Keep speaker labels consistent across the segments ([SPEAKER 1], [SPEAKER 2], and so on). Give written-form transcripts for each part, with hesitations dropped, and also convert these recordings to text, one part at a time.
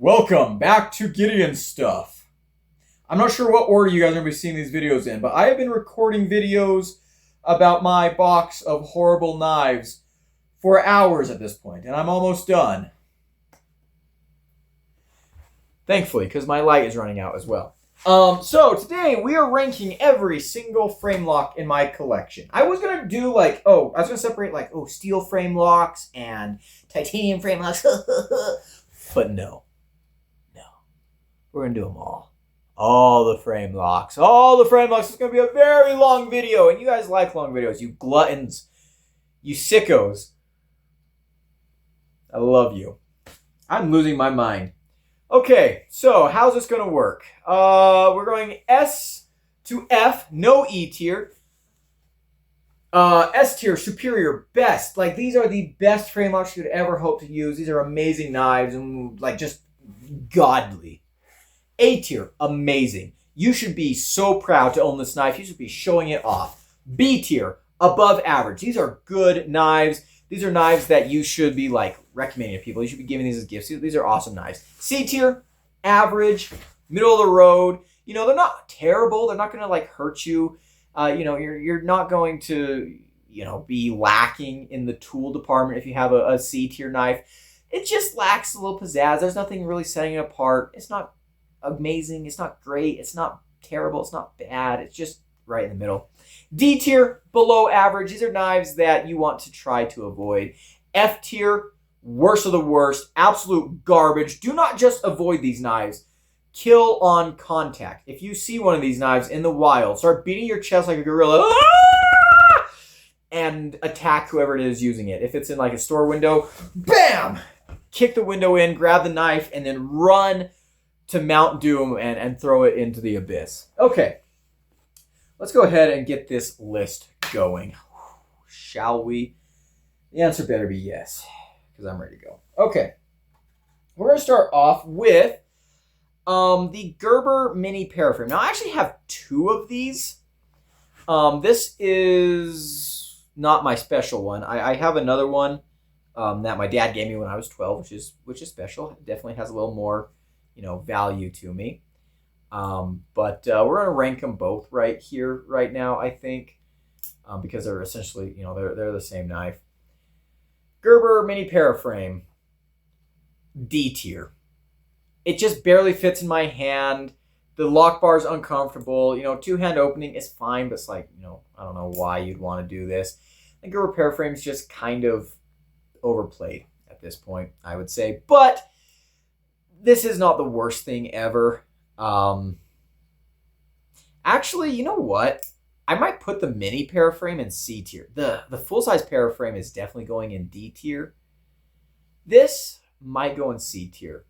[SPEAKER 1] Welcome back to Gideon Stuff. I'm not sure what order you guys are going to be seeing these videos in, but I have been recording videos about my box of horrible knives for hours at this point, and I'm almost done. Thankfully, because my light is running out as well. So today we are ranking every single frame lock in my collection. I was going to do separate steel frame locks and titanium frame locks. But no. We're going to do them all. All the frame locks. All the frame locks. It's going to be a very long video. And you guys like long videos. You gluttons. You sickos. I love you. I'm losing my mind. Okay, so how's this going to work? We're going S to F. No E tier. S tier, superior, best. Like, these are the best frame locks you could ever hope to use. These are amazing knives and, just godly. A tier, amazing. You should be so proud to own this knife. You should be showing it off. B tier, above average. These are good knives. These are knives that you should be recommending to people. You should be giving these as gifts. These are awesome knives. C tier, average, middle of the road. You know, they're not terrible. They're not going to hurt you. You're not going to, be lacking in the tool department if you have a C tier knife. It just lacks a little pizzazz. There's nothing really setting it apart. It's not amazing. It's not great. It's not terrible. It's not bad. It's just right in the middle. D tier, below average. These are knives that you want to try to avoid. F tier, worst of the worst. Absolute garbage. Do not just avoid these knives. Kill on contact. If you see one of these knives in the wild, start beating your chest like a gorilla and attack whoever it is using it. If it's in a store window, bam! Kick the window in, grab the knife, and then run to Mount Doom and throw it into the abyss. Okay, let's go ahead and get this list going. Shall we? The answer better be yes, because I'm ready to go. Okay, we're going to start off with the Gerber Mini Paraframe. Now, I actually have two of these. This is not my special one. I have another one that my dad gave me when I was 12, which is special. It definitely has a little more value to me. But we're going to rank them both right here, right now, I think, because they're essentially, they're the same knife. Gerber Mini Paraframe, D tier. It just barely fits in my hand. The lock bar is uncomfortable. Two-hand opening is fine, but it's I don't know why you'd want to do this. The Gerber Paraframe is just kind of overplayed at this point, I would say. But this is not the worst thing ever. Actually, you know what? I might put the mini paraframe in C tier. The full-size paraframe is definitely going in D tier. This might go in C tier.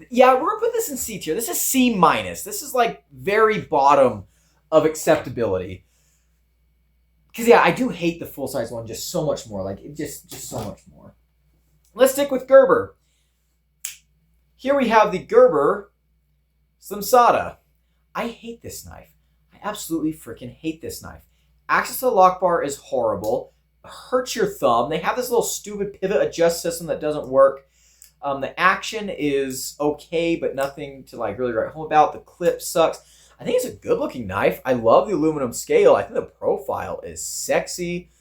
[SPEAKER 1] Yeah, we're going to put this in C tier. This is C minus. This is very bottom of acceptability. Because, yeah, I do hate the full-size one just so much more. Just so much more. Let's stick with Gerber. Here we have the Gerber Slimsada. I hate this knife. I absolutely freaking hate this knife. Access to the lock bar is horrible. It hurts your thumb. They have this little stupid pivot adjust system that doesn't work. The action is okay, but nothing to really write home about. The clip sucks. I think it's a good-looking knife. I love the aluminum scale. I think the profile is sexy.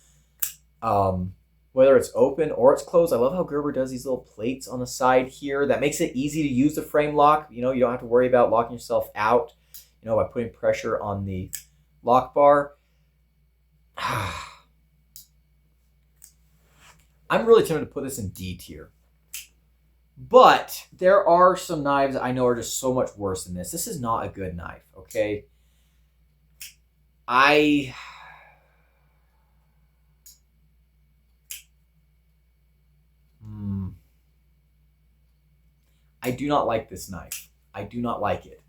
[SPEAKER 1] Whether it's open or it's closed, I love how Gerber does these little plates on the side here. That makes it easy to use the frame lock. You don't have to worry about locking yourself out, by putting pressure on the lock bar. I'm really tempted to put this in D tier. But there are some knives I know are just so much worse than this. This is not a good knife, okay? I do not like this knife. I do not like it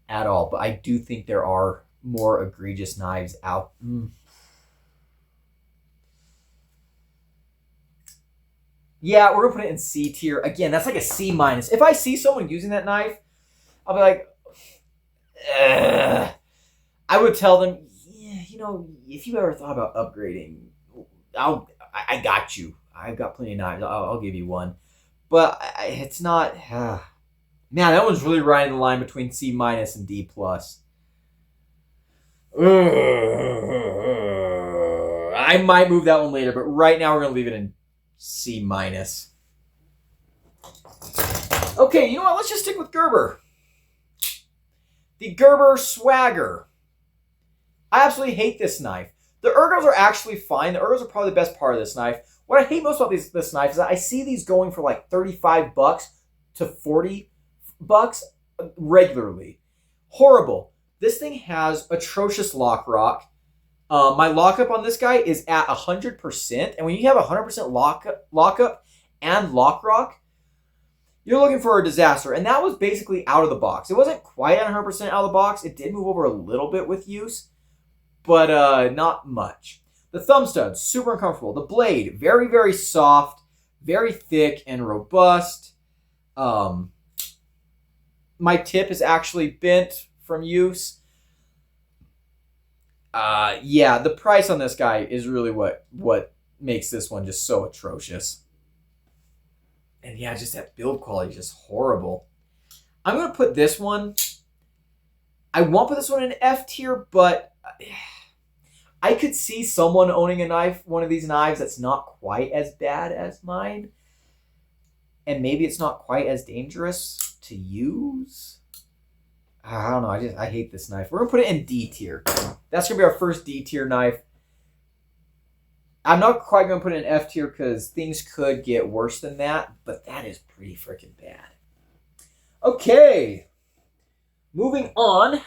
[SPEAKER 1] at all. But I do think there are more egregious knives out. Yeah, we're going to put it in C tier. Again, that's a C minus. If I see someone using that knife, I'll be like, ugh. I would tell them, yeah, if you ever thought about upgrading I got you. I've got plenty of knives. I'll give you one. But it's not. Man, that one's really riding the line between C minus and D plus. I might move that one later, but right now we're gonna leave it in C minus. Okay, you know what? Let's just stick with Gerber. The Gerber Swagger. I absolutely hate this knife. The ergos are actually fine. The ergos are probably the best part of this knife. What I hate most about this knife is that I see these going for like $35 to $40 regularly. Horrible. This thing has atrocious lock rock. My lockup on this guy is at 100%. And when you have 100% lockup and lock rock, you're looking for a disaster. And that was basically out of the box. It wasn't quite 100% out of the box. It did move over a little bit with use, but not much. The thumb stud, super uncomfortable. The blade, very, very soft, very thick and robust. My tip is actually bent from use. Yeah, the price on this guy is really what makes this one just so atrocious. And yeah, just that build quality is just horrible. I'm going to put this one... I won't put this one in F tier, but... I could see someone owning one of these knives that's not quite as bad as mine. And maybe it's not quite as dangerous to use. I don't know. I hate this knife. We're going to put it in D tier. That's going to be our first D tier knife. I'm not quite going to put it in F tier because things could get worse than that. But that is pretty freaking bad. Okay. Moving on.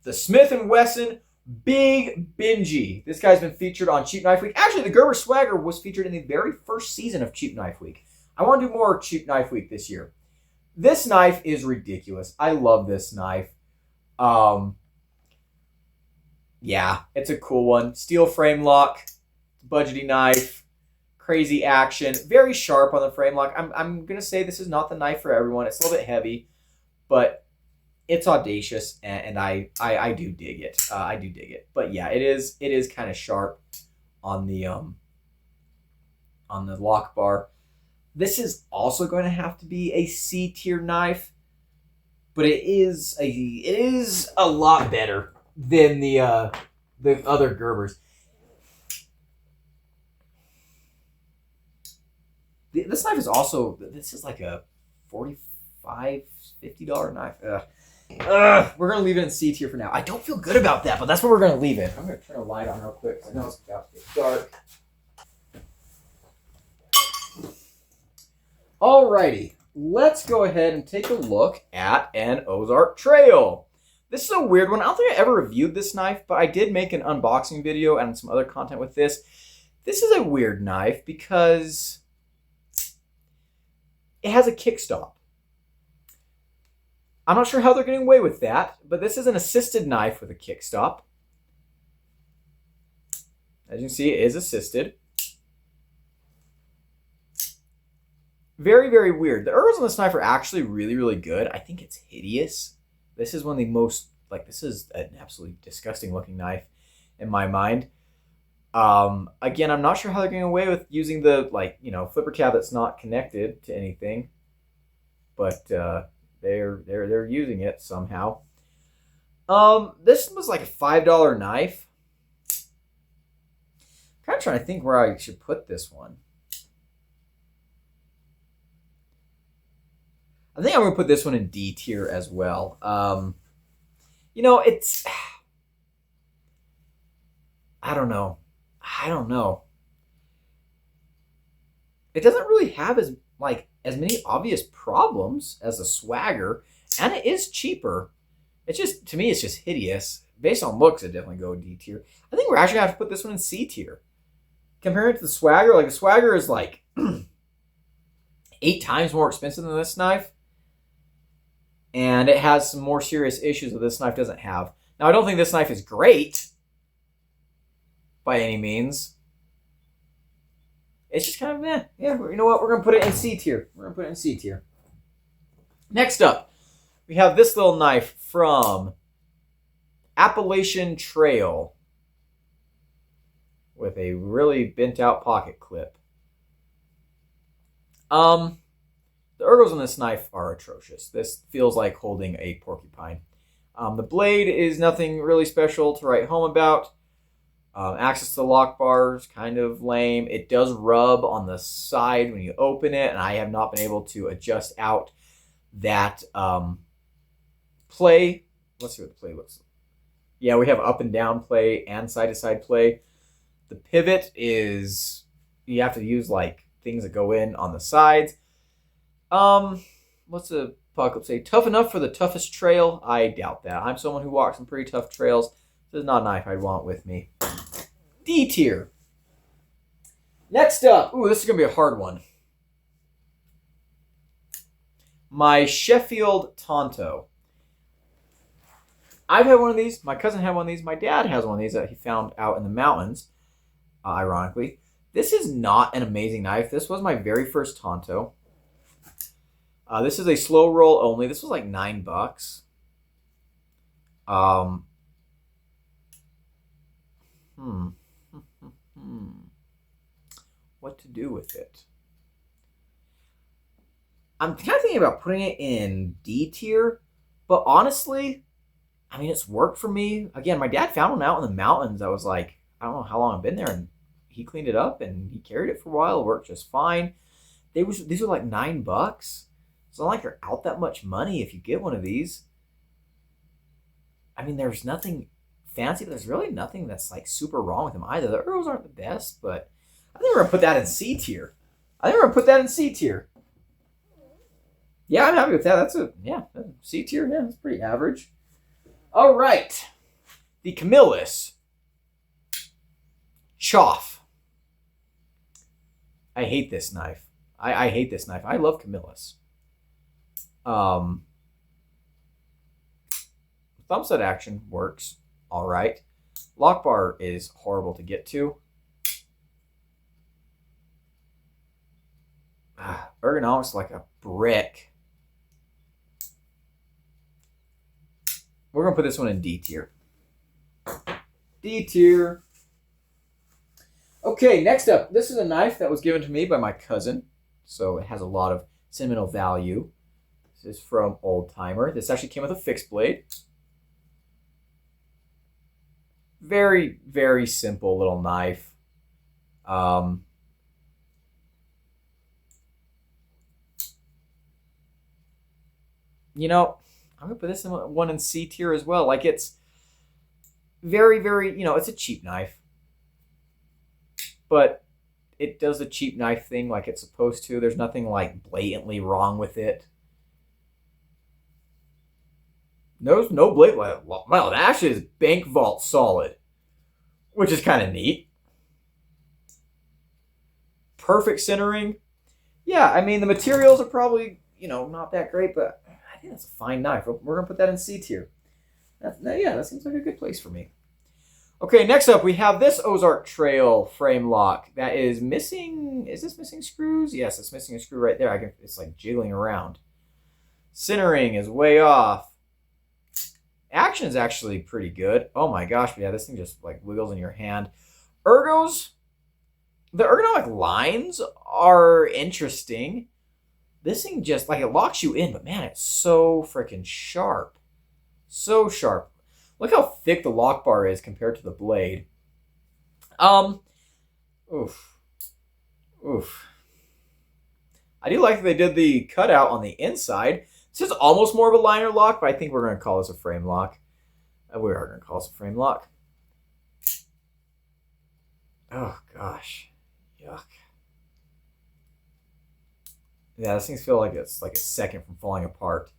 [SPEAKER 1] The Smith & Wesson Big Benji. This guy's been featured on Cheap Knife Week. Actually, the Gerber Swagger was featured in the very first season of Cheap Knife Week. I want to do more Cheap Knife Week this year. This knife is ridiculous. I love this knife. Yeah, it's a cool one. Steel frame lock, budgety knife, crazy action, very sharp on the frame lock. I'm gonna say this is not the knife for everyone. It's a little bit heavy, but it's audacious, and I do dig it. I do dig it. But yeah, it is kind of sharp on the lock bar. This is also going to have to be a C tier knife, but it is a lot better than the other Gerbers. This knife is also, this is like a $45, $50 knife. We're going to leave it in C tier for now. I don't feel good about that, but that's where we're going to leave it. I'm going to turn a light on real quick because I know it's about to get dark. Alrighty, let's go ahead and take a look at an Ozark Trail. This is a weird one. I don't think I ever reviewed this knife, but I did make an unboxing video and some other content with this. This is a weird knife because it has a kickstop. I'm not sure how they're getting away with that, but this is an assisted knife with a kickstop. As you can see, it is assisted. Very, very weird. The ergos on this knife are actually really, really good. I think it's hideous. This is one of the most, this is an absolutely disgusting looking knife in my mind. Again, I'm not sure how they're getting away with using the, flipper tab that's not connected to anything. But they're using it somehow. This was like a $5 knife. I'm kind of trying to think where I should put this one. I think I'm going to put this one in D tier as well. It's... I don't know. It doesn't really have as many obvious problems as a Swagger, and it is cheaper. It's just, to me, it's just hideous. Based on looks, it definitely go D tier. I think we're actually going to have to put this one in C tier. Comparing it to the Swagger, the Swagger is 8 times more expensive than this knife. And it has some more serious issues that this knife doesn't have. Now, I don't think this knife is great by any means. It's just kind of meh. Yeah, you know what? We're going to put it in C tier. Next up, we have this little knife from Appalachian Trail. with a really bent out pocket clip. The ergos on this knife are atrocious. This feels like holding a porcupine. The blade is nothing really special to write home about. Access to the lock bar is kind of lame. It does rub on the side when you open it, and I have not been able to adjust out that play. Let's see what the play looks like. Yeah, we have up and down play and side to side play. The pivot is, you have to use like things that go in on the sides. What's the apocalypse say? Tough enough for the toughest trail? I doubt that. I'm someone who walks some pretty tough trails. This is not a knife I'd want with me. D tier. Next up, ooh, this is gonna be a hard one. My Sheffield Tonto. I've had one of these. My cousin had one of these. My dad has one of these that he found out in the mountains, ironically. This is not an amazing knife. This was my very first Tonto. This is a slow roll only. This was like $9. What to do with it? I'm kind of thinking about putting it in D tier, but honestly, I mean, it's worked for me. Again, my dad found one out in the mountains. I was like, I don't know how long I've been there, and he cleaned it up and he carried it for a while. It worked just fine. These were like $9. It's not like you're out that much money if you get one of these. I mean, there's nothing fancy, but there's really nothing that's like super wrong with them either. The ergos aren't the best, but I think we're gonna put that in C tier. Yeah, I'm happy with that. That's C tier. Yeah, that's pretty average. All right, the Camillus Choff. I hate this knife. I hate this knife. I love Camillus. Thumb set action works all right. Lock bar is horrible to get to. Ergonomics like a brick. We're gonna put this one in D tier. D tier. Okay, next up, this is a knife that was given to me by my cousin, so it has a lot of sentimental value. This is from Old Timer. This actually came with a fixed blade. Very, very simple little knife. You know, I'm gonna put this one in C tier as well. Like, it's very, very, it's a cheap knife, but it does the cheap knife thing like it's supposed to. There's nothing like blatantly wrong with it. No blade. Well, it actually is bank vault solid, which is kind of neat. Perfect centering. Yeah, I mean, the materials are probably, not that great, but I think that's a fine knife. We're going to put that in C tier. That seems like a good place for me. Okay, next up, we have this Ozark Trail Framelock that is missing. Is this missing screws? Yes, it's missing a screw right there. It's like jiggling around. Centering is way off. Action is actually pretty good. Oh my gosh, but yeah, this thing just like wiggles in your hand. Ergos, the ergonomic lines are interesting. This thing just, like, it locks you in, but man, it's so freaking sharp. So sharp. Look how thick the lock bar is compared to the blade. Oof. I do like that they did the cutout on the inside. This is almost more of a liner lock, but I think we're going to call this a frame lock. We are going to call this a frame lock. Oh, gosh. Yuck. Yeah, this things feel like it's like a second from falling apart.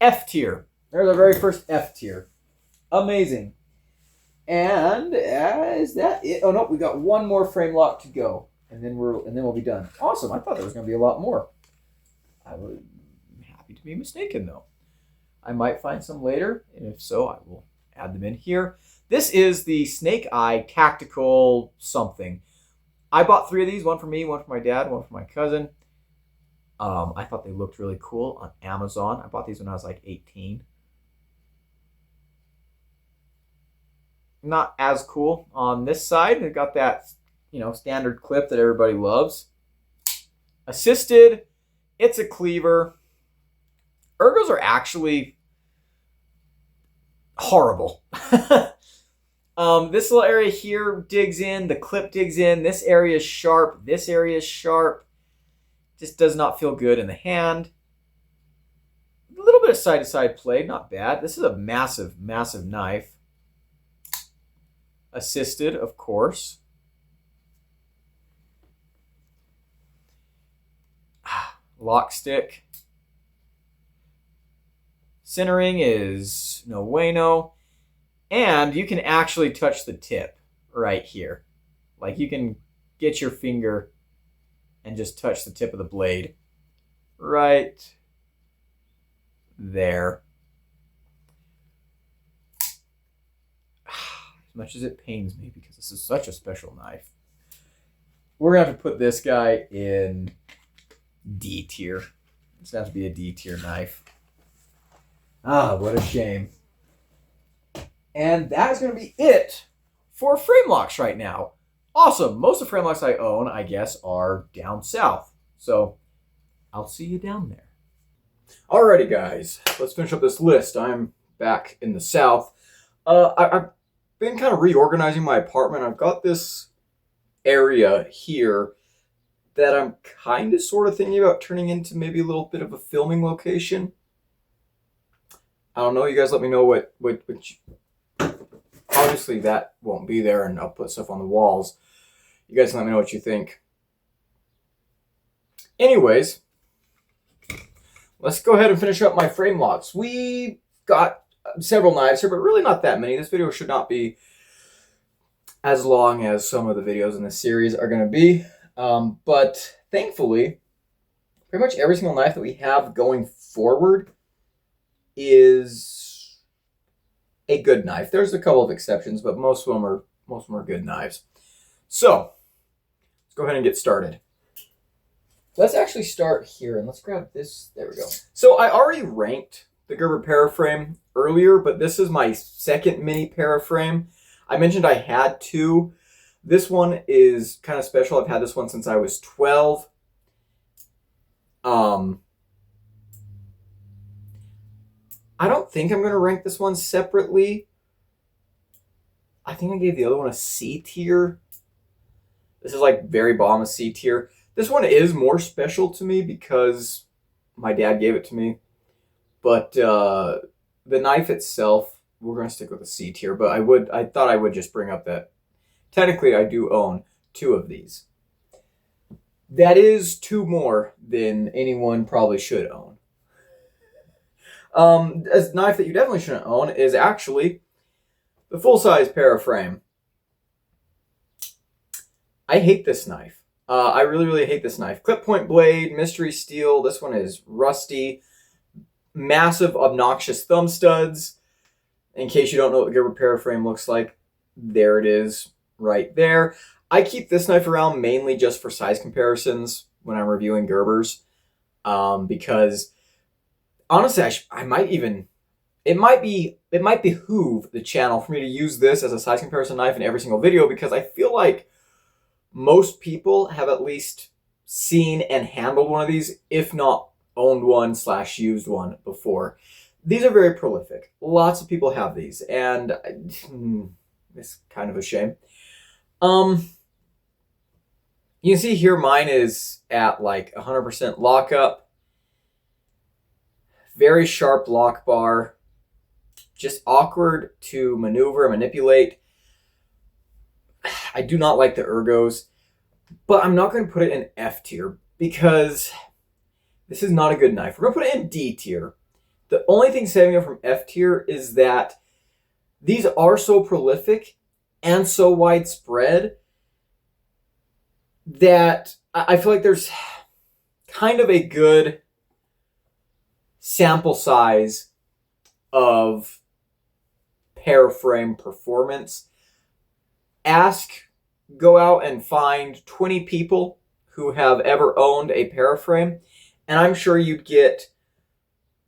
[SPEAKER 1] F tier. There's our very first F tier. Amazing. And is that it? Oh no, we got one more frame lock to go, and then we'll be done. Awesome. I thought there was going to be a lot more. I was happy to be mistaken, though. I might find some later, and if so, I will add them in here. This is the Snake Eye Tactical something. I bought 3 of these, one for me, one for my dad, one for my cousin. I thought they looked really cool on Amazon. I bought these when I was like 18. not as cool. On this side, it got that, standard clip that everybody loves. Assisted, it's a cleaver. Ergos are actually horrible. This little area here digs in, the clip digs in, this area is sharp, this area is sharp. Just does not feel good in the hand. A little bit of side-to-side play, not bad. This is a massive, massive knife. Assisted, of course. Lock stick. Centering is no bueno. And you can actually touch the tip right here. Like you can get your finger and just touch the tip of the blade right there. As much as it pains me because this is such a special knife, we're going to have to put this guy in D tier. It's going to have to be a D tier knife. Ah, what a shame. And that is going to be it for Framelocks right now. Awesome. Most of the Framelocks I own, I guess, are down south. So I'll see you down there. Alrighty, guys. Let's finish up this list. I'm back in the south. I've been kind of reorganizing my apartment. I've got this area here that I'm kind of sort of thinking about turning into maybe a little bit of a filming location. I don't know. You guys let me know what obviously that won't be there, and I'll put stuff on the walls. You guys let me know what you think. Anyways, let's go ahead and finish up my Framelocks. We got several knives here, but really not that many. This video should not be as long as some of the videos in this series are going to be. But thankfully, pretty much every single knife that we have going forward is a good knife. There's a couple of exceptions, but most of them are good knives. So let's go ahead and get started. Let's actually start here, and let's grab this. There we go. So I already ranked the Gerber Paraframe earlier, but this is my second mini Paraframe. I mentioned I had two. This one is kind of special. I've had this one since I was 12. I don't think I'm going to rank this one separately. I think I gave the other one a C tier. This is like very bottom of C tier. This one is more special to me because my dad gave it to me. But the knife itself, we're going to stick with a C tier. But I thought I would just bring up that technically I do own two of these. That is two more than anyone probably should own. A knife that you definitely shouldn't own is actually the full-size Paraframe. I hate this knife. I really, really hate this knife. Clip point blade, mystery steel. This one is rusty. Massive, obnoxious thumb studs. In case you don't know what the Gerber Paraframe looks like, there it is right there. I keep this knife around mainly just for size comparisons when I'm reviewing Gerbers. Because honestly, it might behoove the channel for me to use this as a size comparison knife in every single video, because I feel like most people have at least seen and handled one of these, if not owned one / used one before. These are very prolific. Lots of people have these, and it's kind of a shame. You can see here mine is at like 100% lockup. Very sharp lock bar. Just awkward to maneuver and manipulate. I do not like the ergos, but I'm not going to put it in F tier because this is not a good knife. We're going to put it in D tier. The only thing saving it from F tier is that these are so prolific and so widespread that I feel like there's kind of a good sample size of Paraframe performance. Go out and find 20 people who have ever owned a Paraframe, and I'm sure you'd get,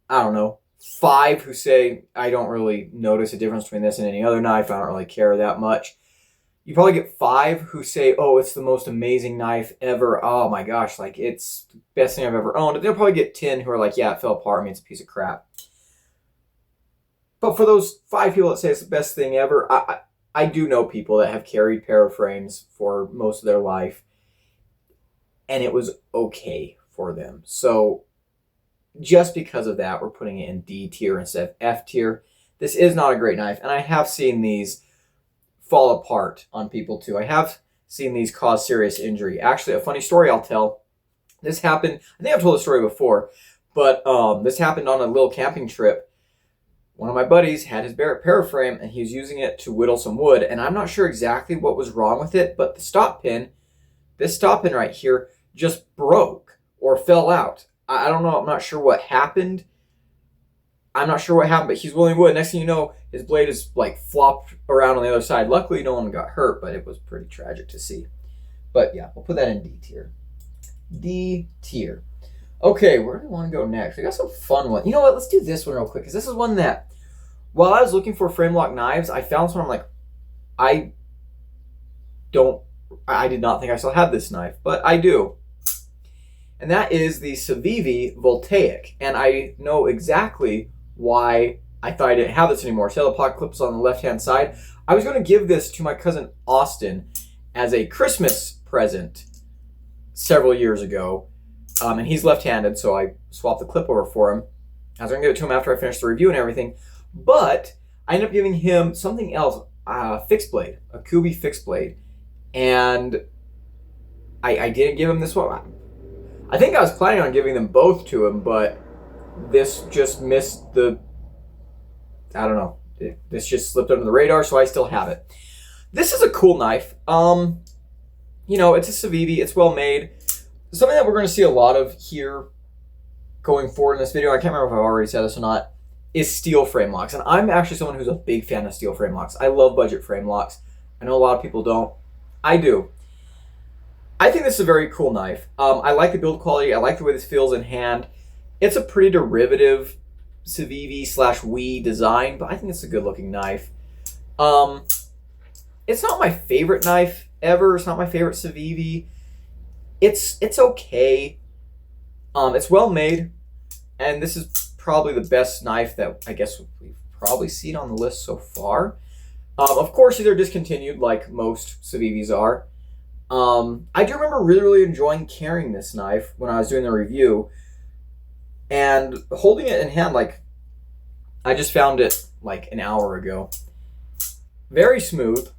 [SPEAKER 1] I don't know, 5 who say, I don't really notice a difference between this and any other knife. I don't really care that much. You probably get 5 who say, oh, it's the most amazing knife ever. Oh my gosh, like it's the best thing I've ever owned. And they'll probably get 10 who are like, yeah, it fell apart. I mean, it's a piece of crap. But for those 5 people that say it's the best thing ever, I do know people that have carried Paraframes for most of their life, and it was okay for them. So just because of that, we're putting it in D tier instead of F tier. This is not a great knife, and I have seen these fall apart on people too. I have seen these cause serious injury. Actually, a funny story I'll tell. This happened, I think I've told the story before, but this happened on a little camping trip. One of my buddies had his Barrett Paraframe, and he was using it to whittle some wood, and I'm not sure exactly what was wrong with it, but the stop pin, this stop pin right here, just broke or fell out. I don't know, I'm not sure what happened. But he's whittling wood. Next thing you know, his blade is like flopped around on the other side. Luckily, no one got hurt, but it was pretty tragic to see. But yeah, we'll put that in D tier. D tier. Okay, where do we want to go next? We got some fun ones. You know what? Let's do this one real quick, because this is one that, while I was looking for Framelock knives, I found this one. I'm like, I did not think I still had this knife, but I do. And that is the Civivi Voltaic. And I know exactly why I thought I didn't have this anymore. See how the pocket clips on the left-hand side? I was going to give this to my cousin Austin as a Christmas present several years ago. And he's left-handed, so I swapped the clip over for him. I was going to give it to him after I finished the review and everything. But I ended up giving him something else, a fixed blade, a Kubi fixed blade. And I didn't give him this one. I think I was planning on giving them both to him, but this just missed the, I don't know, this just slipped under the radar, so I still have it. This is a cool knife. You know, it's a Civivi, it's well made. Something that we're going to see a lot of here going forward in this video, I can't remember if I've already said this or not, is steel frame locks. And I'm actually someone who's a big fan of steel frame locks. I love budget frame locks. I know a lot of people don't. I do. I think this is a very cool knife. I like the build quality. I like the way this feels in hand. It's a pretty derivative Civivi / Wii design, but I think it's a good looking knife. It's not my favorite knife ever. It's not my favorite Civivi. It's okay. It's well made, and this is probably the best knife that I guess we've probably seen on the list so far. Of course, these are discontinued like most Civivis are. I do remember really enjoying carrying this knife when I was doing the review, and holding it in hand, like I just found it like an hour ago. Very smooth.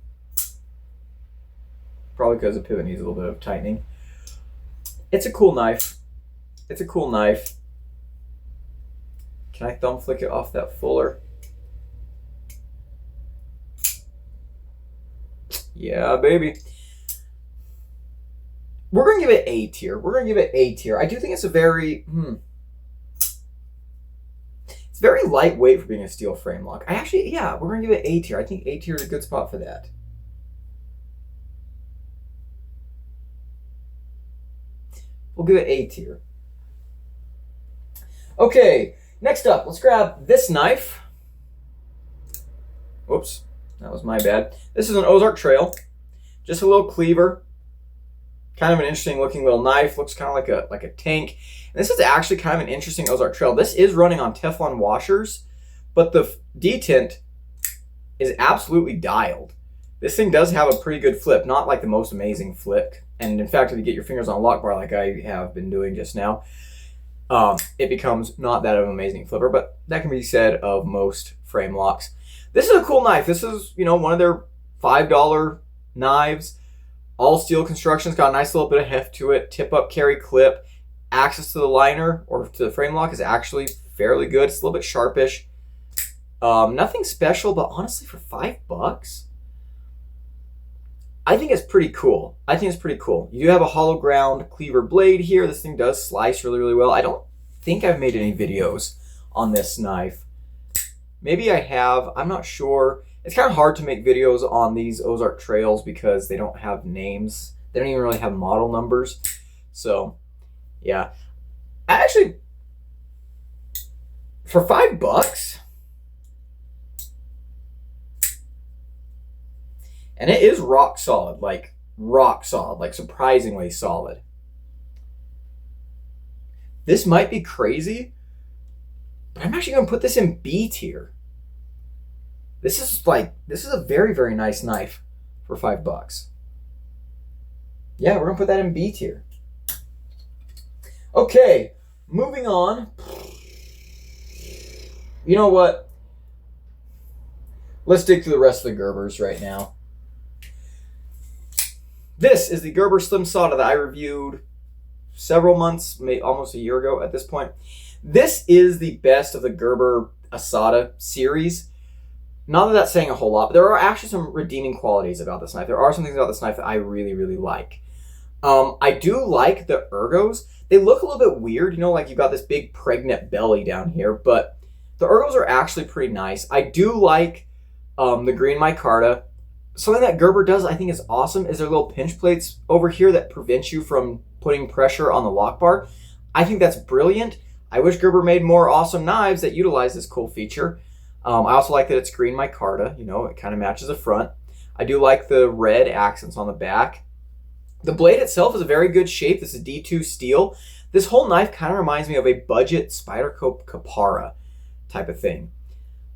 [SPEAKER 1] Probably because the pivot needs a little bit of tightening. It's a cool knife. It's a cool knife. Can I thumb flick it off that fuller? Yeah, baby. We're going to give it A tier. We're going to give it A tier. I do think it's a very... It's very lightweight for being a steel frame lock. Yeah, we're going to give it A tier. I think A tier is a good spot for that. We'll give it A tier. Okay, next up, let's grab this knife. Whoops, that was my bad. This is an Ozark Trail. Just a little cleaver. Kind of an interesting looking little knife. Looks kind of like a tank. And this is actually kind of an interesting Ozark Trail. This is running on Teflon washers, but the detent is absolutely dialed. This thing does have a pretty good flip, not like the most amazing flip. And in fact, if you get your fingers on a lock bar like I have been doing just now, it becomes not that of an amazing flipper, but that can be said of most frame locks. This is a cool knife. This is, you know, one of their $5 knives. All steel construction. It's got a nice little bit of heft to it. Tip up carry clip. Access to the liner or to the frame lock is actually fairly good. It's a little bit sharpish. Nothing special, but honestly, for $5, I think it's pretty cool. I think it's pretty cool. You do have a hollow ground cleaver blade here. This thing does slice really well. I don't think I've made any videos on this knife. Maybe I have. I'm not sure. It's kind of hard to make videos on these Ozark Trails because they don't have names. They don't even really have model numbers. So, yeah. For $5, and it is rock solid, like surprisingly solid. This might be crazy, but I'm actually going to put this in B tier. This is a very, very nice knife for $5. Yeah, we're going to put that in B tier. Okay, moving on. You know what? Let's dig through the rest of the Gerbers right now. This is the Gerber Slim Asada that I reviewed several months, maybe almost a year ago at this point. This is the best of the Gerber Asada series. Not that that's saying a whole lot, but there are actually some redeeming qualities about this knife. There are some things about this knife that I really, really like. I do like the ergos. They look a little bit weird, you know, like you've got this big pregnant belly down here, but the ergos are actually pretty nice. I do like the green micarta. Something that Gerber does I think is awesome is their little pinch plates over here that prevent you from putting pressure on the lock bar. I think that's brilliant. I wish Gerber made more awesome knives that utilize this cool feature. I also like that it's green micarta. You know, it kind of matches the front. I do like the red accents on the back. The blade itself is a very good shape. This is D2 steel. This whole knife kind of reminds me of a budget Spyderco Capara type of thing.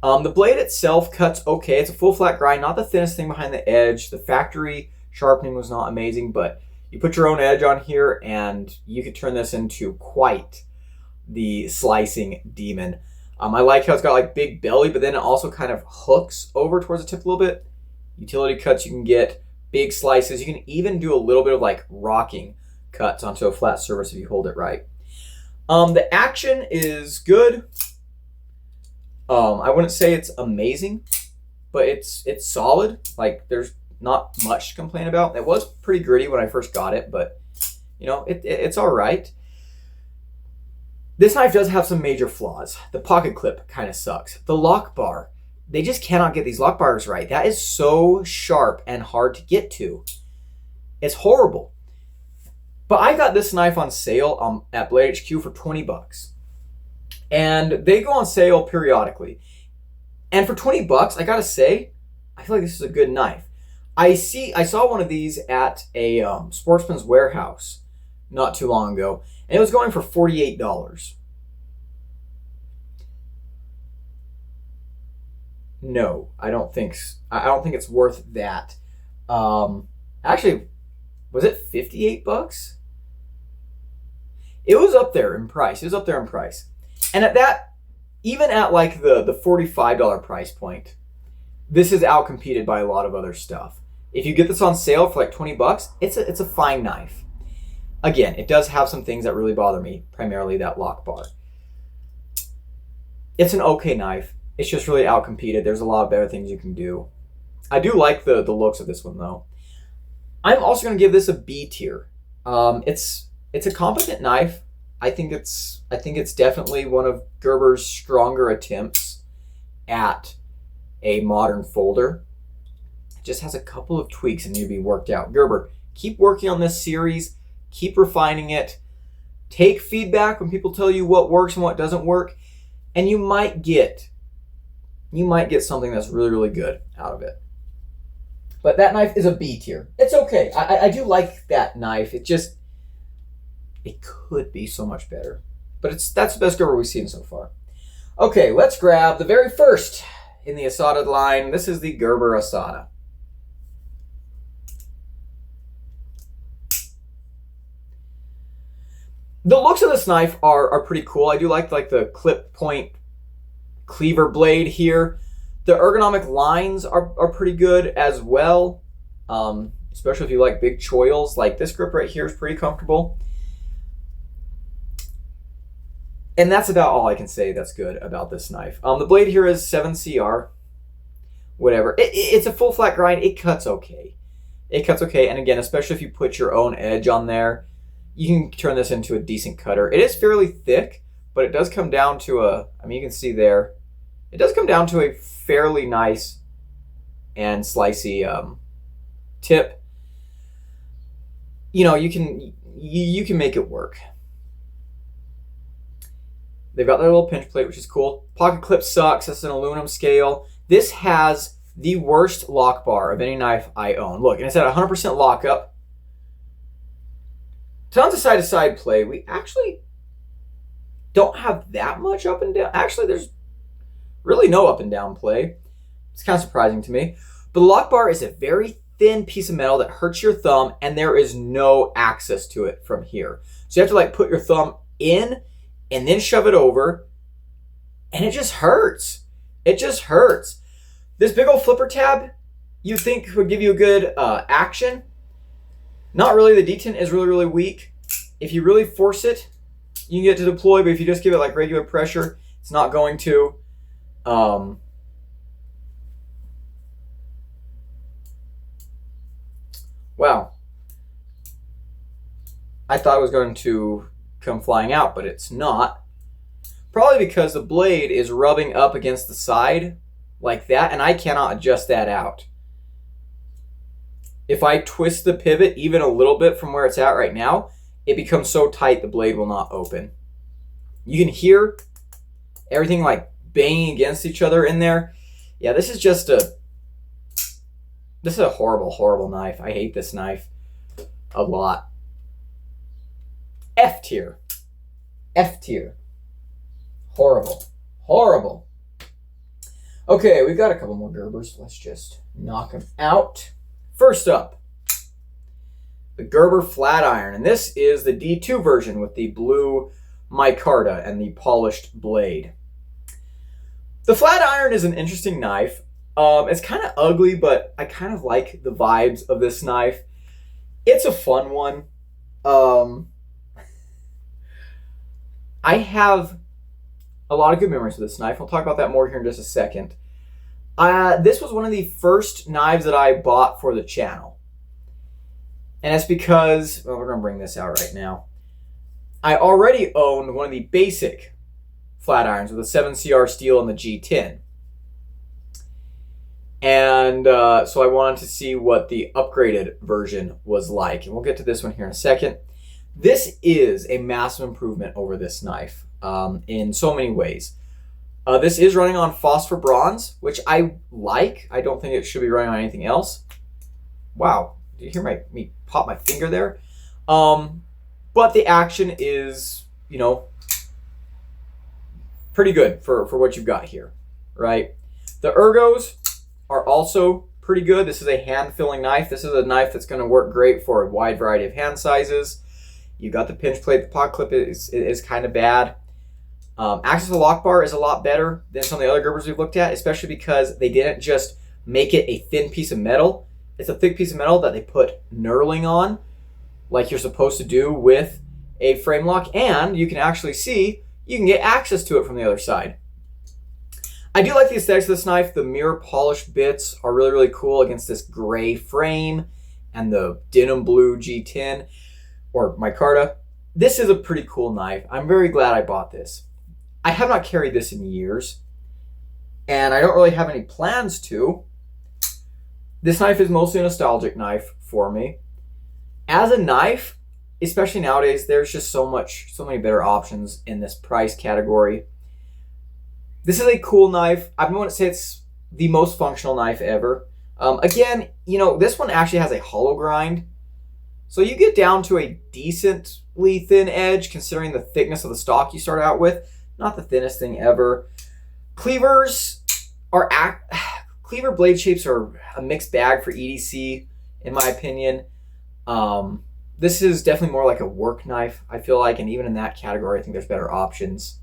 [SPEAKER 1] The blade itself cuts okay. It's a full flat grind, not the thinnest thing behind the edge. The factory sharpening was not amazing, but you put your own edge on here and you could turn this into quite the slicing demon. I like how it's got like big belly, but then it also kind of hooks over towards the tip a little bit. Utility cuts, you can get big slices. You can even do a little bit of like rocking cuts onto a flat surface if you hold it right. The action is good. I wouldn't say it's amazing, but it's solid. Like there's not much to complain about. It was pretty gritty when I first got it, but you know, it's all right. This knife does have some major flaws. The pocket clip kind of sucks. The lock bar, they just cannot get these lock bars right. That is so sharp and hard to get to. It's horrible. But I got this knife on sale at Blade HQ for $20. And they go on sale periodically. And for $20, I gotta say, I feel like this is a good knife. I saw one of these at a Sportsman's Warehouse not too long ago, and it was going for $48. No, I don't think it's worth that. Actually, was it $58? It was up there in price. And at that, even at like the $45 price point, this is outcompeted by a lot of other stuff. If you get this on sale for like $20, it's a fine knife. Again, it does have some things that really bother me, primarily that lock bar. It's an okay knife. It's just really outcompeted. There's a lot of better things you can do. I do like the looks of this one though. I'm also going to give this a B tier. It's a competent knife. I think it's definitely one of Gerber's stronger attempts at a modern folder. It just has a couple of tweaks that need to be worked out. Gerber, keep working on this series. Keep refining it. Take feedback when people tell you what works and what doesn't work, and you might get something that's really, really good out of it. But that knife is a B tier. It's okay. I do like that knife. It could be so much better. But that's the best Gerber we've seen so far. Okay, let's grab the very first in the Asada line. This is the Gerber Asada. The looks of this knife are pretty cool. I do like the clip point cleaver blade here. The ergonomic lines are pretty good as well, especially if you like big choils. Like this grip right here is pretty comfortable. And that's about all I can say that's good about this knife. The blade here is 7CR, whatever. It's a full flat grind. It cuts okay. And again, especially if you put your own edge on there, you can turn this into a decent cutter. It is fairly thick, but it does come down to you can see there, it does come down to a fairly nice and slicey tip. You know, you can make it work. They've got their little pinch plate, which is cool. Pocket clip sucks. That's an aluminum scale. This has the worst lock bar of any knife I own. Look, and it's at 100% lockup. Tons of side-to-side play. We actually don't have that much up and down. Actually, there's really no up and down play. It's kind of surprising to me. But the lock bar is a very thin piece of metal that hurts your thumb, and there is no access to it from here. So you have to like put your thumb in and then shove it over, and it just hurts. It just hurts. This big old flipper tab, you think would give you a good action. Not really. The detent is really, really weak. If you really force it, you can get to deploy, but if you just give it like regular pressure, it's not going to. Wow. I thought it was going to come flying out, but it's not. Probably because the blade is rubbing up against the side like that, and I cannot adjust that out. If I twist the pivot even a little bit from where it's at right now, it becomes so tight the blade will not open. You can hear everything like banging against each other in there. Yeah, this is a horrible, horrible knife. I hate this knife a lot. F tier. F tier. Horrible. Horrible. Okay, we've got a couple more Gerbers. Let's just knock them out. First up, the Gerber flat iron. And this is the D2 version with the blue micarta and the polished blade. The flat iron is an interesting knife. It's kind of ugly, but I kind of like the vibes of this knife. It's a fun one. I have a lot of good memories with this knife. We'll talk about that more here in just a second. This was one of the first knives that I bought for the channel. And it's because, well, we're going to bring this out right now. I already owned one of the basic flat irons with a 7CR steel and the G10. And so I wanted to see what the upgraded version was like. And we'll get to this one here in a second. This is a massive improvement over this knife in so many ways. This is running on phosphor bronze, which I like. I don't think it should be running on anything else. Wow, did you hear me pop my finger there? But the action is, you know, pretty good for what you've got here, right? The ergos are also pretty good. This is a hand-filling knife. This is a knife that's going to work great for a wide variety of hand sizes. You got the pinch plate. The pocket clip is kind of bad. Access to the lock bar is a lot better than some of the other Gerbers we've looked at, especially because they didn't just make it a thin piece of metal. It's a thick piece of metal that they put knurling on, like you're supposed to do with a Framelock, and you can actually see you can get access to it from the other side. I do like the aesthetics of this knife. The mirror polished bits are really, really cool against this gray frame and the denim blue G10 or micarta. This is a pretty cool knife. I'm very glad I bought this. I have not carried this in years, and I don't really have any plans to. This knife is mostly a nostalgic knife for me. As a knife, especially nowadays, there's just so many better options in this price category. This is a cool knife. I want to say it's the most functional knife ever. Again, you know, this one actually has a hollow grind. So you get down to a decently thin edge considering the thickness of the stock you start out with. Not the thinnest thing ever. Cleavers are cleaver blade shapes are a mixed bag for EDC, in my opinion. This is definitely more like a work knife, I feel like, and even in that category, I think there's better options.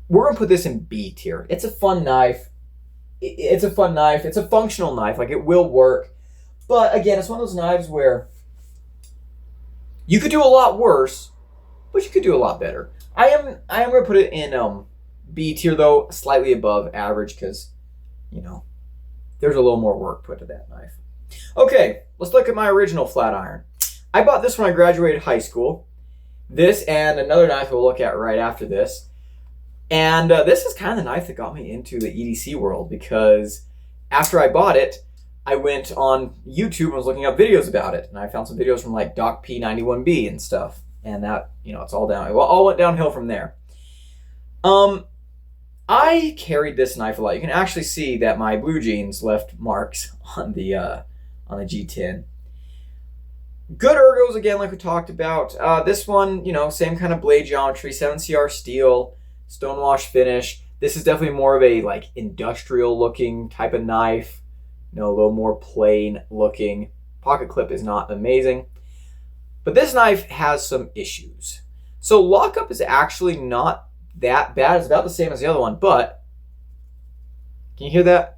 [SPEAKER 1] We're gonna put this in B tier. It's a fun knife. It's a fun knife. It's a functional knife. Like, it will work. But again, it's one of those knives where you could do a lot worse, but you could do a lot better. I am gonna put it in B tier though, slightly above average, because, you know, there's a little more work put to that knife. Okay, let's look at my original flat iron. I bought this when I graduated high school. This and another knife we'll look at right after this. And this is kind of the knife that got me into the EDC world, because after I bought it, I went on YouTube and was looking up videos about it. And I found some videos from like Doc P91B and stuff. and that, it's all down. Well, all went downhill from there. I carried this knife a lot. You can actually see that my blue jeans left marks on the G10. Good ergos again, like we talked about. This one, same kind of blade geometry, 7CR steel, stonewash finish. This is definitely more of a like industrial looking type of knife. A little more plain looking. Pocket clip is not amazing. But this knife has some issues. So lockup is actually not that bad. It's about the same as the other one, but can you hear that?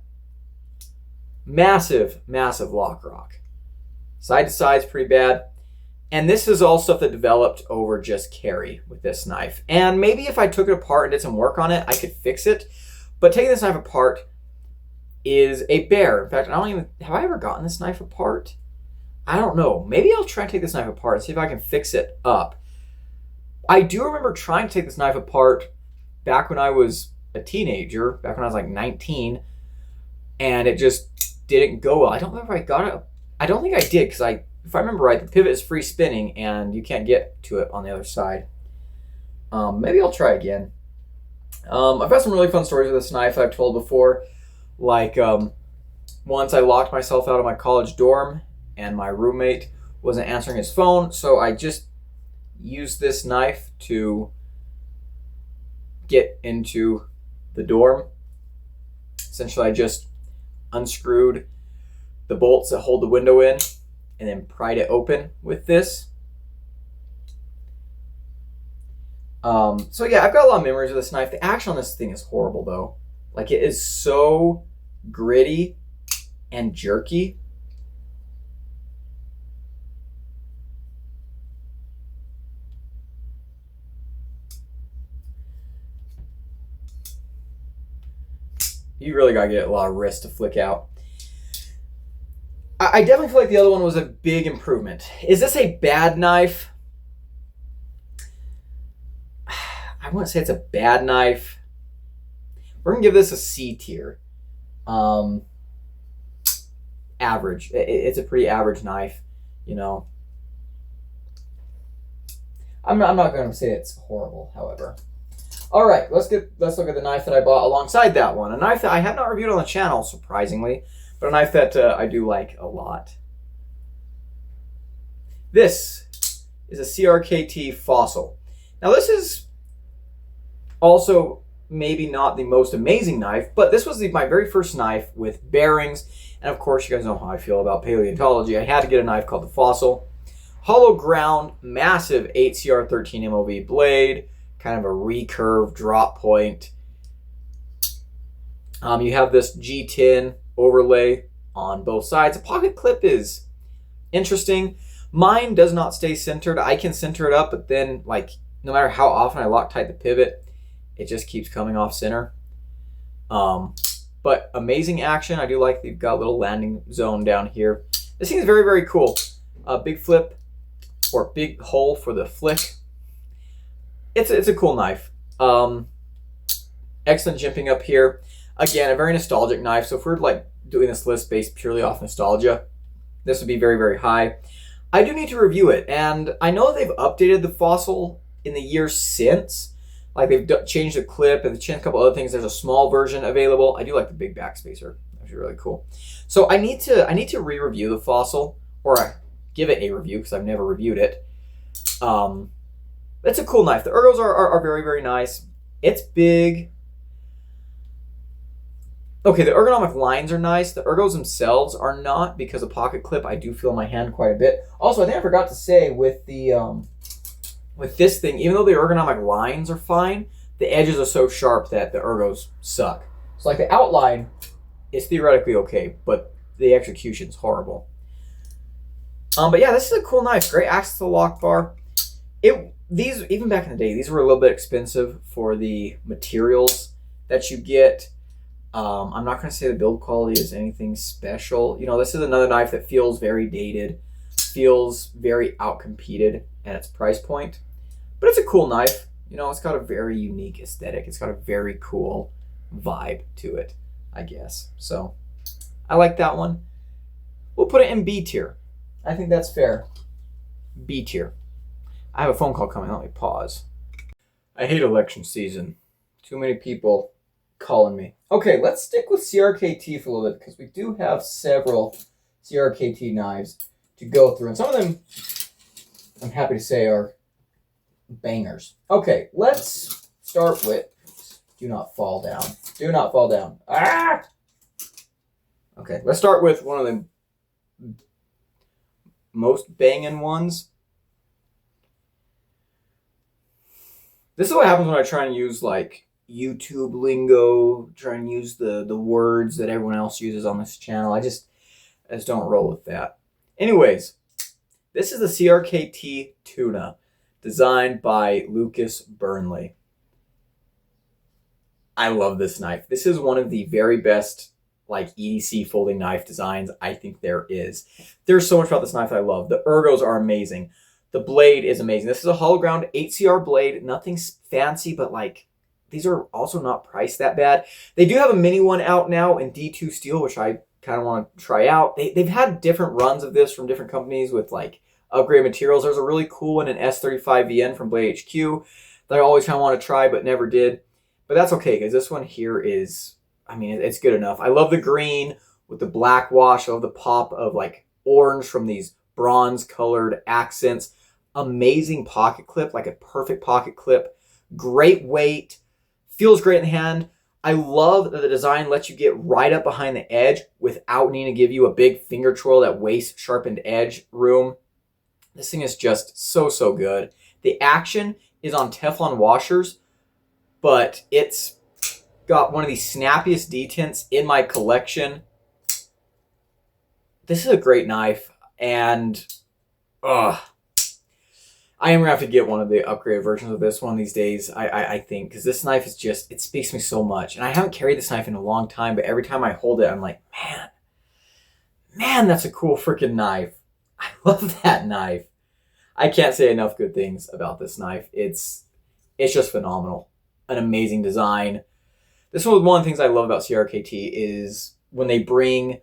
[SPEAKER 1] Massive, massive lock rock. Side to side is pretty bad. And this is all stuff that developed over just carry with this knife. And maybe if I took it apart and did some work on it, I could fix it. But taking this knife apart is a bear. In fact, have I ever gotten this knife apart? I don't know. Maybe I'll try and take this knife apart and see if I can fix it up. I do remember trying to take this knife apart back when I was a teenager, back when I was like 19, and it just didn't go well. I don't remember if I got it. I don't think I did, because if I remember right, the pivot is free spinning and you can't get to it on the other side. Maybe I'll try again. I've got some really fun stories with this knife I've told before. Like once I locked myself out of my college dorm and my roommate wasn't answering his phone, so I just used this knife to get into the dorm. Essentially, I just unscrewed the bolts that hold the window in and then pried it open with this. So yeah, I've got a lot of memories of this knife. The action on this thing is horrible though. Like, it is so gritty and jerky. You really gotta get a lot of wrist to flick out. I definitely feel like the other one was a big improvement. Is this a bad knife? I wouldn't say it's a bad knife. We're gonna give this a C tier. Average. It's a pretty average knife, I'm not gonna say it's horrible, however. All right, let's look at the knife that I bought alongside that one. A knife that I have not reviewed on the channel, surprisingly, but a knife that I do like a lot. This is a CRKT Fossil. Now, this is also maybe not the most amazing knife, but this was my very first knife with bearings. And of course, you guys know how I feel about paleontology. I had to get a knife called the Fossil. Hollow ground, massive 8CR13 MOV blade, kind of a recurve drop point. You have this G10 overlay on both sides. The pocket clip is interesting. Mine does not stay centered. I can center it up, but then, like, no matter how often I Loctite the pivot, it just keeps coming off center. But amazing action. I do like they've got a little landing zone down here. This thing is very, very cool. Big flip or big hole for the flick. It's a cool knife. Excellent jimping up here. Again, a very nostalgic knife. So if we're like doing this list based purely off nostalgia, this would be very, very high. I do need to review it, and I know they've updated the Fossil in the years since. Like, they've changed the clip and they've changed a couple other things. There's a small version available. I do like the big backspacer. That's really cool. So I need to re-review the Fossil, or give it a review because I've never reviewed it. It's a cool knife. The ergos are very, very nice. It's big. Okay, the ergonomic lines are nice. The ergos themselves are not, because the pocket clip I do feel in my hand quite a bit. Also, I think I forgot to say with the with this thing, even though the ergonomic lines are fine, the edges are so sharp that the ergos suck. So like the outline is theoretically okay, but the execution's horrible. But yeah, this is a cool knife. Great access to the lock bar. These, even back in the day, these were a little bit expensive for the materials that you get. I'm not going to say the build quality is anything special. This is another knife that feels very dated, feels very outcompeted at its price point. But it's a cool knife. It's got a very unique aesthetic. It's got a very cool vibe to it, I guess. So I like that one. We'll put it in B tier. I think that's fair. B tier. I have a phone call coming. Let me pause. I hate election season. Too many people calling me. Okay, let's stick with CRKT for a little bit because we do have several CRKT knives to go through. And some of them, I'm happy to say, are bangers. Okay, let's start with... Do not fall down. Do not fall down. Ah! Okay, let's start with one of the most banging ones. This is what happens when I try and use like YouTube lingo, try and use the words that everyone else uses on this channel. I just don't roll with that. Anyways, this is the CRKT Tuna, designed by Lucas Burnley. I love this knife. This is one of the very best like EDC folding knife designs I think there is. There's so much about this knife I love. The ergos are amazing. The blade is amazing. This is a hollow ground 8CR blade. Nothing fancy, but like these are also not priced that bad. They do have a mini one out now in D2 steel, which I kind of want to try out. They've had different runs of this from different companies with like upgrade materials. There's a really cool one, an S35VN from Blade HQ that I always kind of want to try but never did. But that's okay because this one here is, I mean, it's good enough. I love the green with the black wash. I love the pop of like orange from these bronze colored accents. Amazing pocket clip, like a perfect pocket clip. Great weight, feels great in the hand. I love that the design lets you get right up behind the edge without needing to give you a big finger twirl, that waist sharpened edge room. This thing is just so, so good. The action is on Teflon washers, but it's got one of the snappiest detents in my collection. This is a great knife, and I am going to have to get one of the upgraded versions of this one of these days, I think, because this knife is just, it speaks to me so much. And I haven't carried this knife in a long time, but every time I hold it, I'm like, man, that's a cool freaking knife. I love that knife. I can't say enough good things about this knife. It's just phenomenal. An amazing design. This one of the things I love about CRKT is when they bring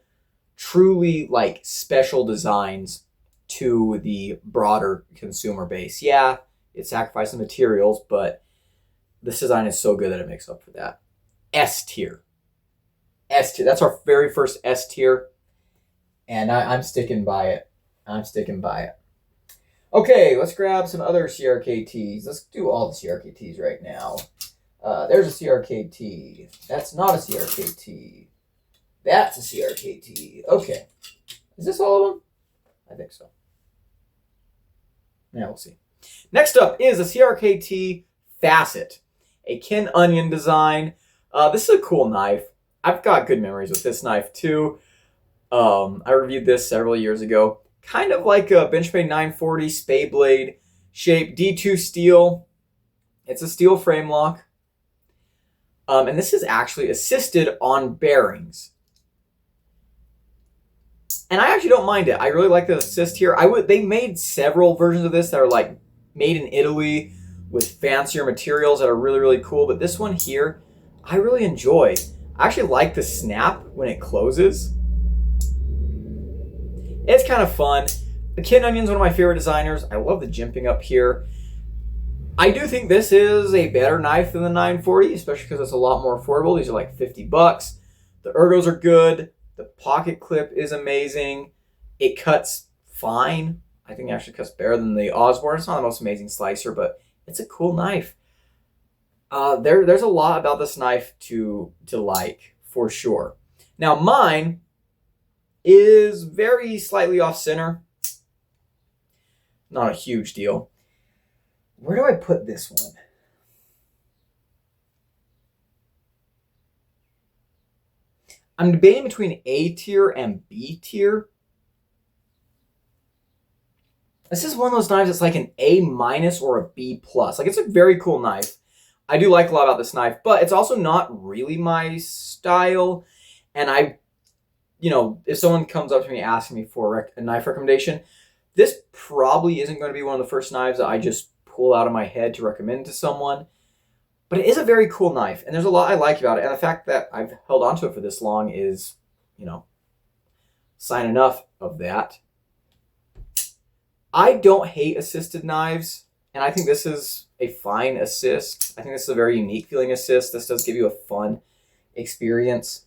[SPEAKER 1] truly like special designs to the broader consumer base. Yeah, it sacrifices materials, but this design is so good that it makes up for that. S tier. S tier. That's our very first S tier. And I'm sticking by it. I'm sticking by it. Okay, let's grab some other CRKTs. Let's do all the CRKTs right now. There's a CRKT. That's not a CRKT. That's a CRKT. Okay. Is this all of them? I think so. Yeah, we'll see. Next up is a CRKT Facet, a Ken Onion design. This is a cool knife. I've got good memories with this knife too. I reviewed this several years ago. Kind of like a Benchmade 940 spade blade shape, D2 steel. It's a steel frame lock. And this is actually assisted on bearings. And I actually don't mind it. I really like the assist here. They made several versions of this that are like made in Italy with fancier materials that are really, really cool. But this one here, I really enjoy. I actually like the snap when it closes. It's kind of fun. The Ken Onion's one of my favorite designers. I love the jimping up here. I do think this is a better knife than the 940, especially because it's a lot more affordable. These are like $50. The ergos are good. The pocket clip is amazing. It cuts fine. I think it actually cuts better than the Osborne. It's not the most amazing slicer, but it's a cool knife. There's a lot about this knife to like, for sure. Now mine is very slightly off center. Not a huge deal. Where do I put this one? I'm debating between A tier and B tier. This is one of those knives that's like an A- or a B+. Like, it's a very cool knife. I do like a lot about this knife, but it's also not really my style. And if someone comes up to me asking me for a knife recommendation, this probably isn't going to be one of the first knives that I just pull out of my head to recommend to someone. But it is a very cool knife, and there's a lot I like about it. And the fact that I've held on to it for this long is, sign enough of that. I don't hate assisted knives.
[SPEAKER 2] And I think this is a fine assist. I think this is a very unique feeling assist. This does give you a fun experience.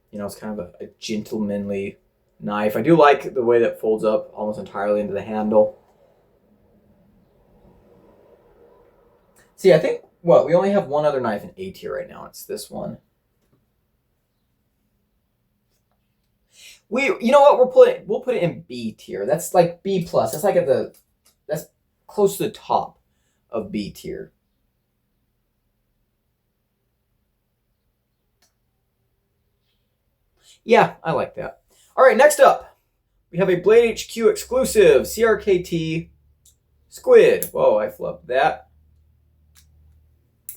[SPEAKER 2] You know, it's kind of a gentlemanly knife. I do like the way that folds up almost entirely into the handle. See, I think, what, we only have one other knife in A tier right now. It's this one. You know what, we'll put it in B tier. That's like B plus. That's like that's close to the top of B tier. Yeah, I like that. All right, next up, we have a Blade HQ exclusive CRKT Squid. Whoa, I flubbed that.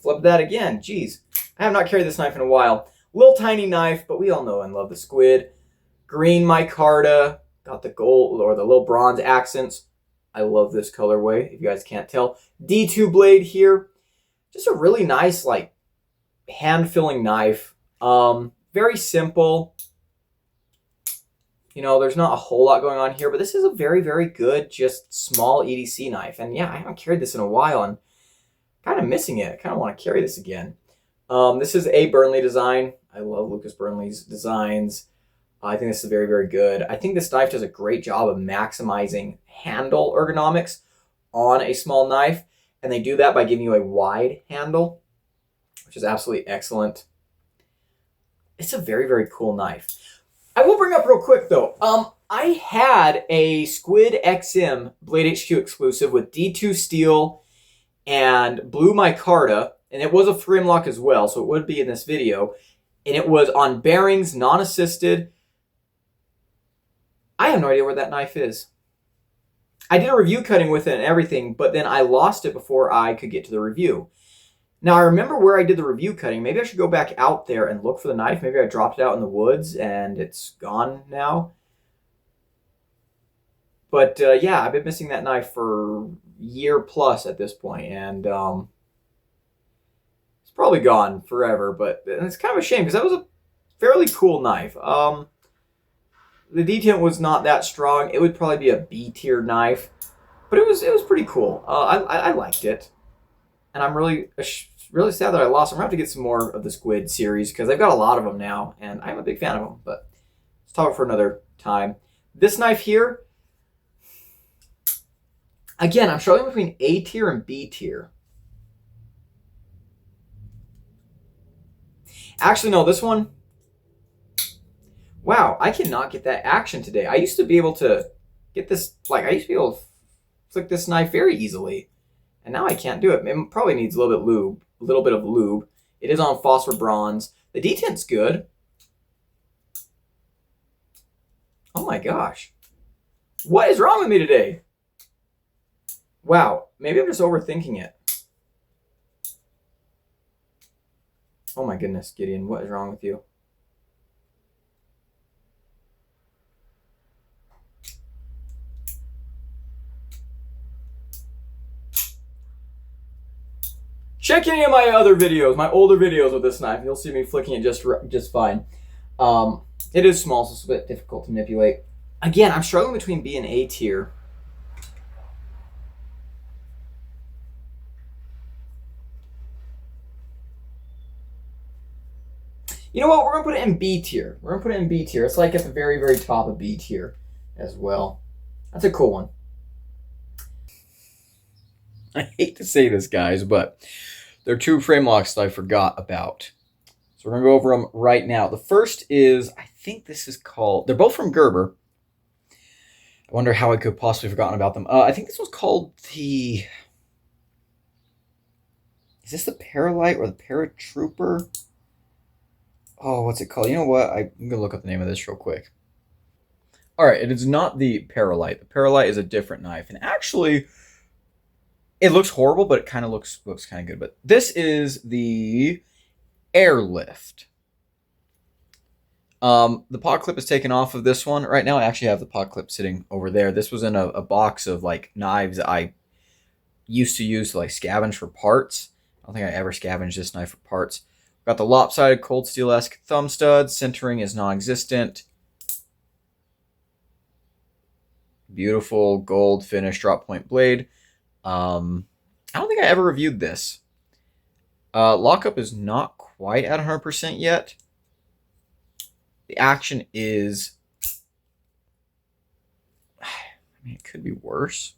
[SPEAKER 2] Flubbed that again. Jeez, I have not carried this knife in a while. Little tiny knife, but we all know and love the Squid. Green micarta, got the gold or the little bronze accents. I love this colorway, if you guys can't tell. D2 blade here. Just a really nice, like, hand-filling knife. Very simple. You know, there's not a whole lot going on here, but this is a very, very good, just small EDC knife. And yeah, I haven't carried this in a while and kind of missing it. I kind of want to carry this again. This is a Burnley design. I love Lucas Burnley's designs. I think this is very, very good. I think this knife does a great job of maximizing handle ergonomics on a small knife. And they do that by giving you a wide handle, which is absolutely excellent. It's a very, very cool knife. I will bring up real quick, though. I had a Squid XM Blade HQ exclusive with D2 steel and blue micarta, and it was a Framelock as well, so it would be in this video. And it was on bearings, non-assisted. I have no idea where that knife is. I did a review cutting with it and everything, but then I lost it before I could get to the review. Now, I remember where I did the review cutting. Maybe I should go back out there and look for the knife. Maybe I dropped it out in the woods and it's gone now. But yeah, I've been missing that knife for a year plus at this point, and it's probably gone forever. But it's kind of a shame because that was a fairly cool knife. The detent was not that strong. It would probably be a B tier knife, but it was pretty cool. I liked it, and I'm really sad that I lost. I'm gonna have to get some more of the Squid series because they've got a lot of them now, and I'm a big fan of them. But let's talk for another time. This knife here, again, I'm struggling between A tier and B tier. Actually, no, this one. Wow, I cannot get that action today. I used to be able to get this, like, I used to be able to flick this knife very easily. And now I can't do it. It probably needs a little bit of lube. It is on phosphor bronze. The detent's good. Oh my gosh. What is wrong with me today? Wow, maybe I'm just overthinking it. Oh my goodness, Gideon, what is wrong with you? Check any of my other videos, my older videos with this knife. You'll see me flicking it just fine. It is small, so it's a bit difficult to manipulate. Again, I'm struggling between B and A tier. You know what? We're going to put it in B tier. We're going to put it in B tier. It's like at the very, very top of B tier as well. That's a cool one.
[SPEAKER 1] I hate to say this, guys, but there are two Framelocks that I forgot about. So we're going to go over them right now. The first is, I think this is called, they're both from Gerber. I wonder how I could possibly have forgotten about them. I think this one's called the, is this the Paralight or the Paratrooper? Oh, what's it called? You know what? I'm going to look up the name of this real quick. All right, it is not the Paralight. The Paralight is a different knife. And actually, it looks horrible, but it kind of looks kind of good. But this is the Airlift. The pod clip is taken off of this one. Right now, I actually have the pod clip sitting over there. This was in a box of like knives that I used to use to like scavenge for parts. I don't think I ever scavenged this knife for parts. Got the lopsided cold steel-esque thumb stud. Centering is non-existent. Beautiful gold finish drop point blade. I don't think I ever reviewed this. Lockup is not quite at 100% yet. The action is... I mean, it could be worse,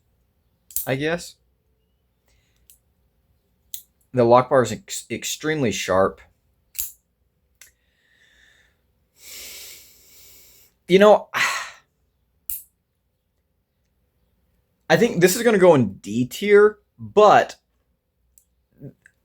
[SPEAKER 1] I guess. The lock bar is extremely sharp. You know, I think this is going to go in D tier, but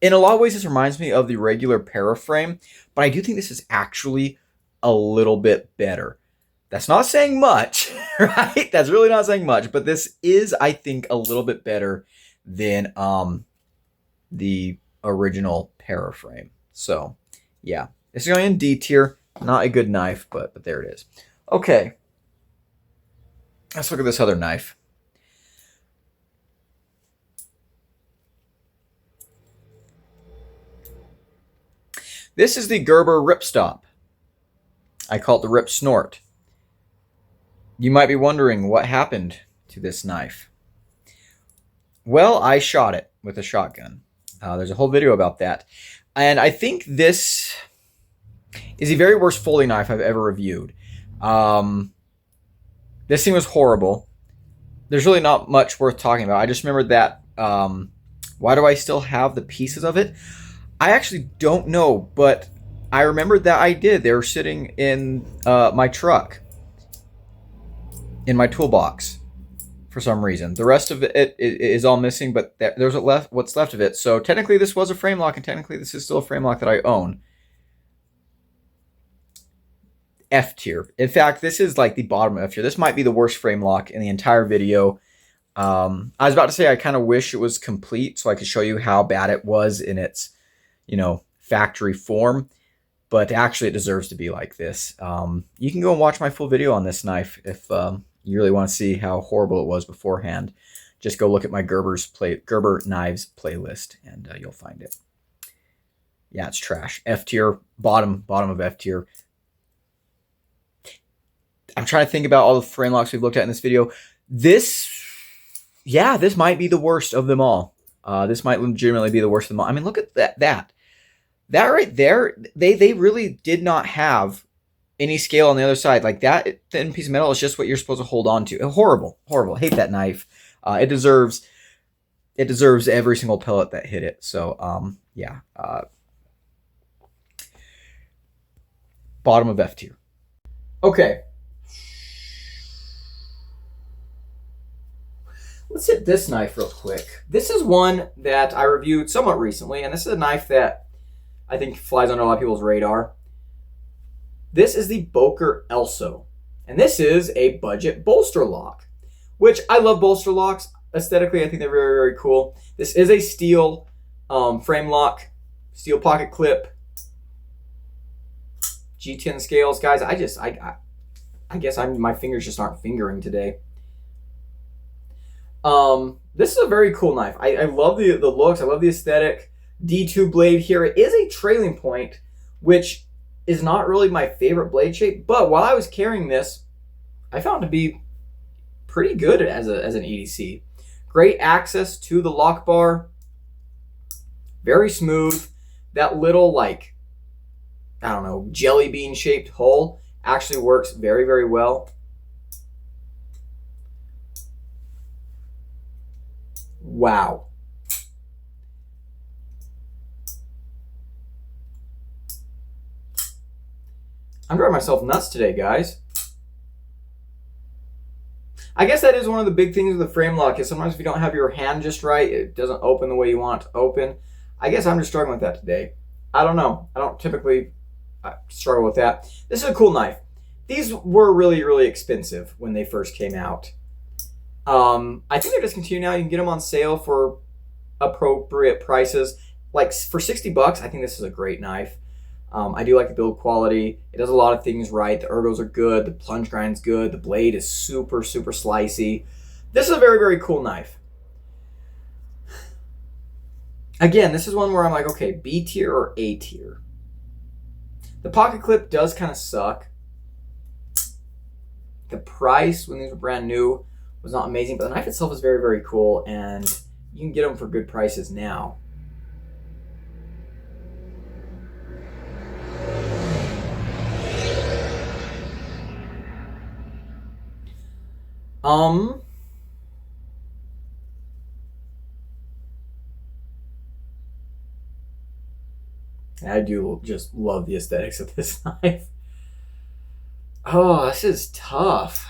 [SPEAKER 1] in a lot of ways, this reminds me of the regular Paraframe, but I do think this is actually a little bit better. That's not saying much, right? That's really not saying much, but this is, I think, a little bit better than the original Paraframe. So, yeah, this is going in D tier. Not a good knife, but there it is. Okay, let's look at this other knife. This is the Gerber Ripstop. I call it the Rip Snort. You might be wondering what happened to this knife. Well, I shot it with a shotgun. There's a whole video about that. And I think this is the very worst folding knife I've ever reviewed. This thing was horrible. There's really not much worth talking about. I just remembered that. Why do I still have the pieces of it? I actually don't know, but I remembered that I did. They were sitting in my truck, in my toolbox, for some reason. The rest of it is all missing, but there's what's left of it. So technically this was a Framelock, and technically this is still a Framelock that I own. F tier. In fact, this is like the bottom of F tier. This might be the worst Framelock in the entire video. I was about to say I kind of wish it was complete so I could show you how bad it was in its, factory form. But actually it deserves to be like this. You can go and watch my full video on this knife if you really want to see how horrible it was beforehand. Just go look at my Gerber Knives playlist and you'll find it. Yeah, it's trash. F tier, bottom of F tier. I'm trying to think about all the Framelocks we've looked at in this video. This might be the worst of them all. This might legitimately be the worst of them all. I mean, look at that. That right there, they really did not have any scale on the other side. Like that thin piece of metal is just what you're supposed to hold on to. Horrible. Hate that knife. It deserves every single pellet that hit it. So, yeah. Bottom of F tier. Okay. Let's hit this knife real quick. This is one that I reviewed somewhat recently, and this is a knife that I think flies under a lot of people's radar. This is the Boker Elso, and this is a budget bolster lock, which I love bolster locks. Aesthetically, I think they're very, very cool. This is a steel frame lock, steel pocket clip, G10 scales. Guys, I guess my fingers just aren't fingering today. This is a very cool knife. I love the looks. I love the aesthetic. D2 blade here. It is a trailing point, which is not really my favorite blade shape, but while I was carrying this, I found it to be pretty good as an EDC. Great access to the lock bar. Very smooth. That little, like, I don't know, jelly bean shaped hole actually works very, very well. Wow. I'm driving myself nuts today, guys. I guess that is one of the big things with the Framelock is sometimes if you don't have your hand just right, it doesn't open the way you want it to open. I guess I'm just struggling with that today. I don't know. I don't typically struggle with that. This is a cool knife. These were really, really expensive when they first came out. I think they're discontinued now. You can get them on sale for appropriate prices. Like for $60, I think this is a great knife. I do like the build quality. It does a lot of things right. The ergos are good. The plunge grind's good. The blade is super, super slicey. This is a very, very cool knife. Again, this is one where I'm like, okay, B tier or A tier. The pocket clip does kind of suck. The price when these were brand new was not amazing, but the knife itself is very, very cool, and
[SPEAKER 2] you can get them for good prices now. I do just love the aesthetics of this knife. Oh, this is tough.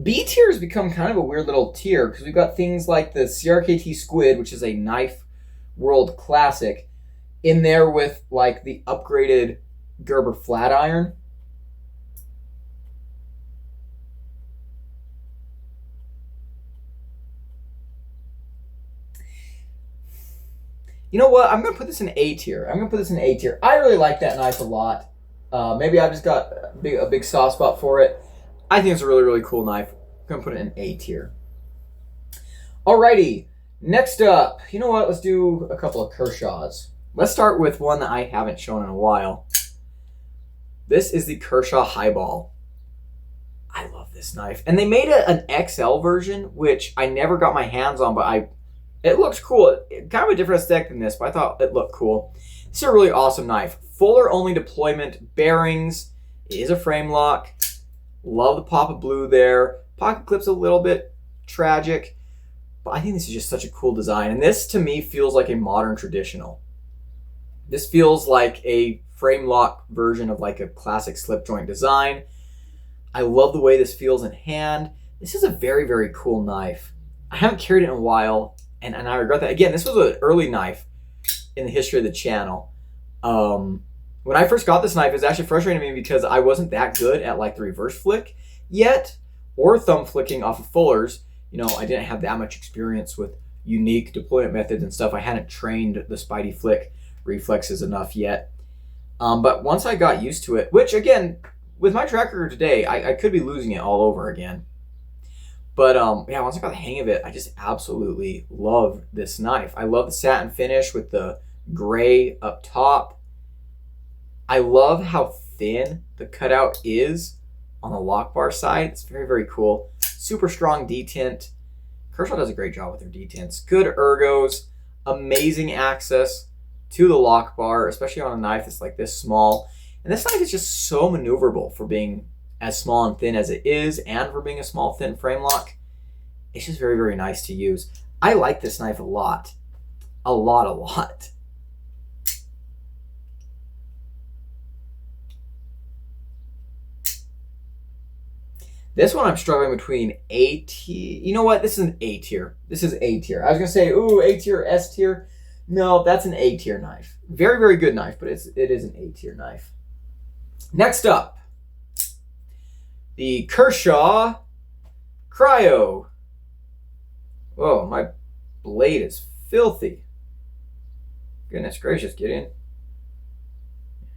[SPEAKER 2] B tier has become kind of a weird little tier because we've got things like the CRKT Squid, which is a knife world classic, in there with like the upgraded Gerber flat iron. You know what? I'm going to put this in A tier. I really like that knife a lot. Maybe I've just got a big soft spot for it. I think it's a really, really cool knife. I'm going to put it in A tier. Alrighty. Next up, you know what? Let's do a couple of Kershaws. Let's start with one that I haven't shown in a while. This is the Kershaw Highball. I love this knife. And they made an XL version, which I never got my hands on, but it looks cool. Kind of a different aesthetic than this, but I thought it looked cool. This is a really awesome knife. Fuller only deployment, bearings. It is a Framelock. Love the pop of blue there. Pocket clip's a little bit tragic, but I think this is just such a cool design. And this, to me, feels like a modern traditional. This feels like a Framelock version of like a classic slip joint design. I love the way this feels in hand. This is a very, very cool knife. I haven't carried it in a while, and I regret that. Again, this was an early knife in the history of the channel. When I first got this knife, it was actually frustrating me because I wasn't that good at like the reverse flick yet, or thumb flicking off of fullers. You know, I didn't have that much experience with unique deployment methods and stuff. I hadn't trained the Spidey flick reflexes enough yet. But once I got used to it, which again, with my track record today, I could be losing it all over again. But yeah, once I got the hang of it, I just absolutely love this knife. I love the satin finish with the gray up top. I love how thin the cutout is on the lock bar side. It's very, very cool. Super strong detent. Kershaw does a great job with their detents. Good ergos, amazing access to the lock bar, especially on a knife that's like this small. And this knife is just so maneuverable for being as small and thin as it is, and for being a small, thin Framelock. It's just very, very nice to use. I like this knife a lot. A lot. This one I'm struggling between A tier. You know what? This is an A tier. I was going to say, ooh, A tier, S tier. No, that's an A tier knife. Very, very good knife, but it is an A tier knife. Next up, the Kershaw Cryo. Whoa, my blade is filthy. Goodness gracious, Gideon.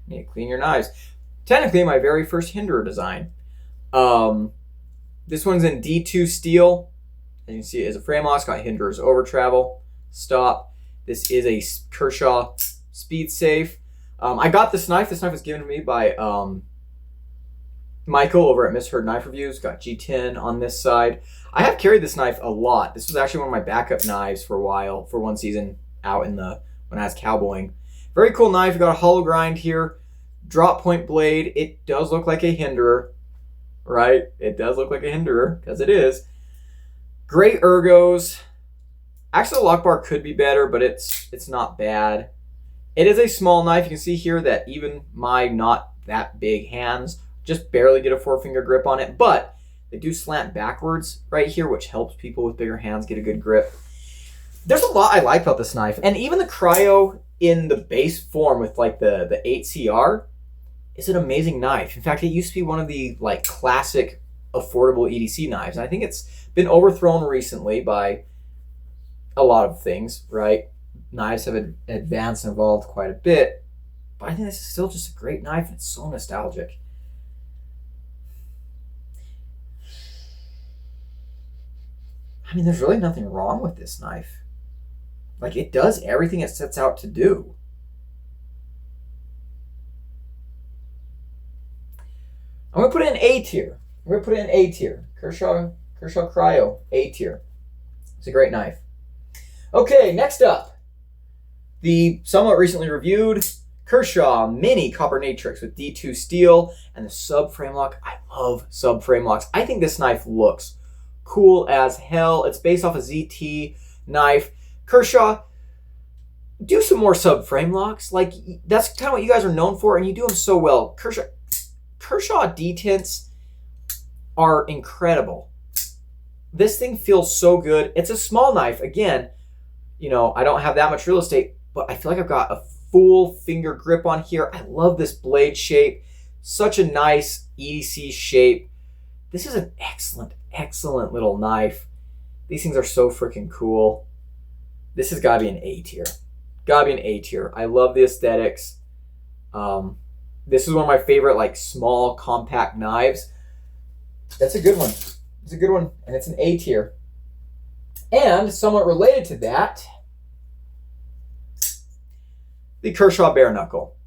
[SPEAKER 2] You need to clean your knives. Technically, my very first Hinderer design. This one's in D2 steel. As you can see, it is a Framelock. It's got Hinderer's over travel. Stop. This is a Kershaw Speed Safe. I got this knife. This knife was given to me by Michael over at Misheard Knife Reviews. Got G10 on this side. I have carried this knife a lot. This was actually one of my backup knives for a while, for one season out in when I was cowboying. Very cool knife. You got a hollow grind here. Drop point blade. It does look like a Hinderer, right? It does look like a Hinderer, because it is. Great ergos. Actually, the lock bar could be better, but it's not bad. It is a small knife. You can see here that even my not that big hands just barely get a 4-finger grip on it, but they do slant backwards right here, which helps people with bigger hands get a good grip. There's a lot I like about this knife, and even the Cryo in the base form with like the 8CR is an amazing knife. In fact, it used to be one of the like classic affordable EDC knives, and I think it's been overthrown recently by a lot of things, right? Knives have advanced and evolved quite a bit, but I think this is still just a great knife, and it's so nostalgic. I mean, there's really nothing wrong with this knife. Like, it does everything it sets out to do. I'm going to put it in A tier. Kershaw Cryo, A tier. It's a great knife. Okay, next up, the somewhat recently reviewed Kershaw Mini Copper Natrix with D2 steel and the sub Framelock. I love sub Framelocks. I think this knife looks cool as hell. It's based off a ZT knife. Kershaw, do some more sub Framelocks. Like, that's kind of what you guys are known for, and you do them so well. Kershaw detents are incredible. This thing feels so good. It's a small knife. Again, you know, I don't have that much real estate, but I feel like I've got a full finger grip on here. I love this blade shape. Such a nice EDC shape. This is an excellent, excellent little knife. These things are so freaking cool. This has got to be an A tier. Got to be an A tier. I love the aesthetics. This is one of my favorite, like, small, compact knives. That's a good one. It's a good one, and it's an A tier. And somewhat related to that, the Kershaw Bare Knuckle.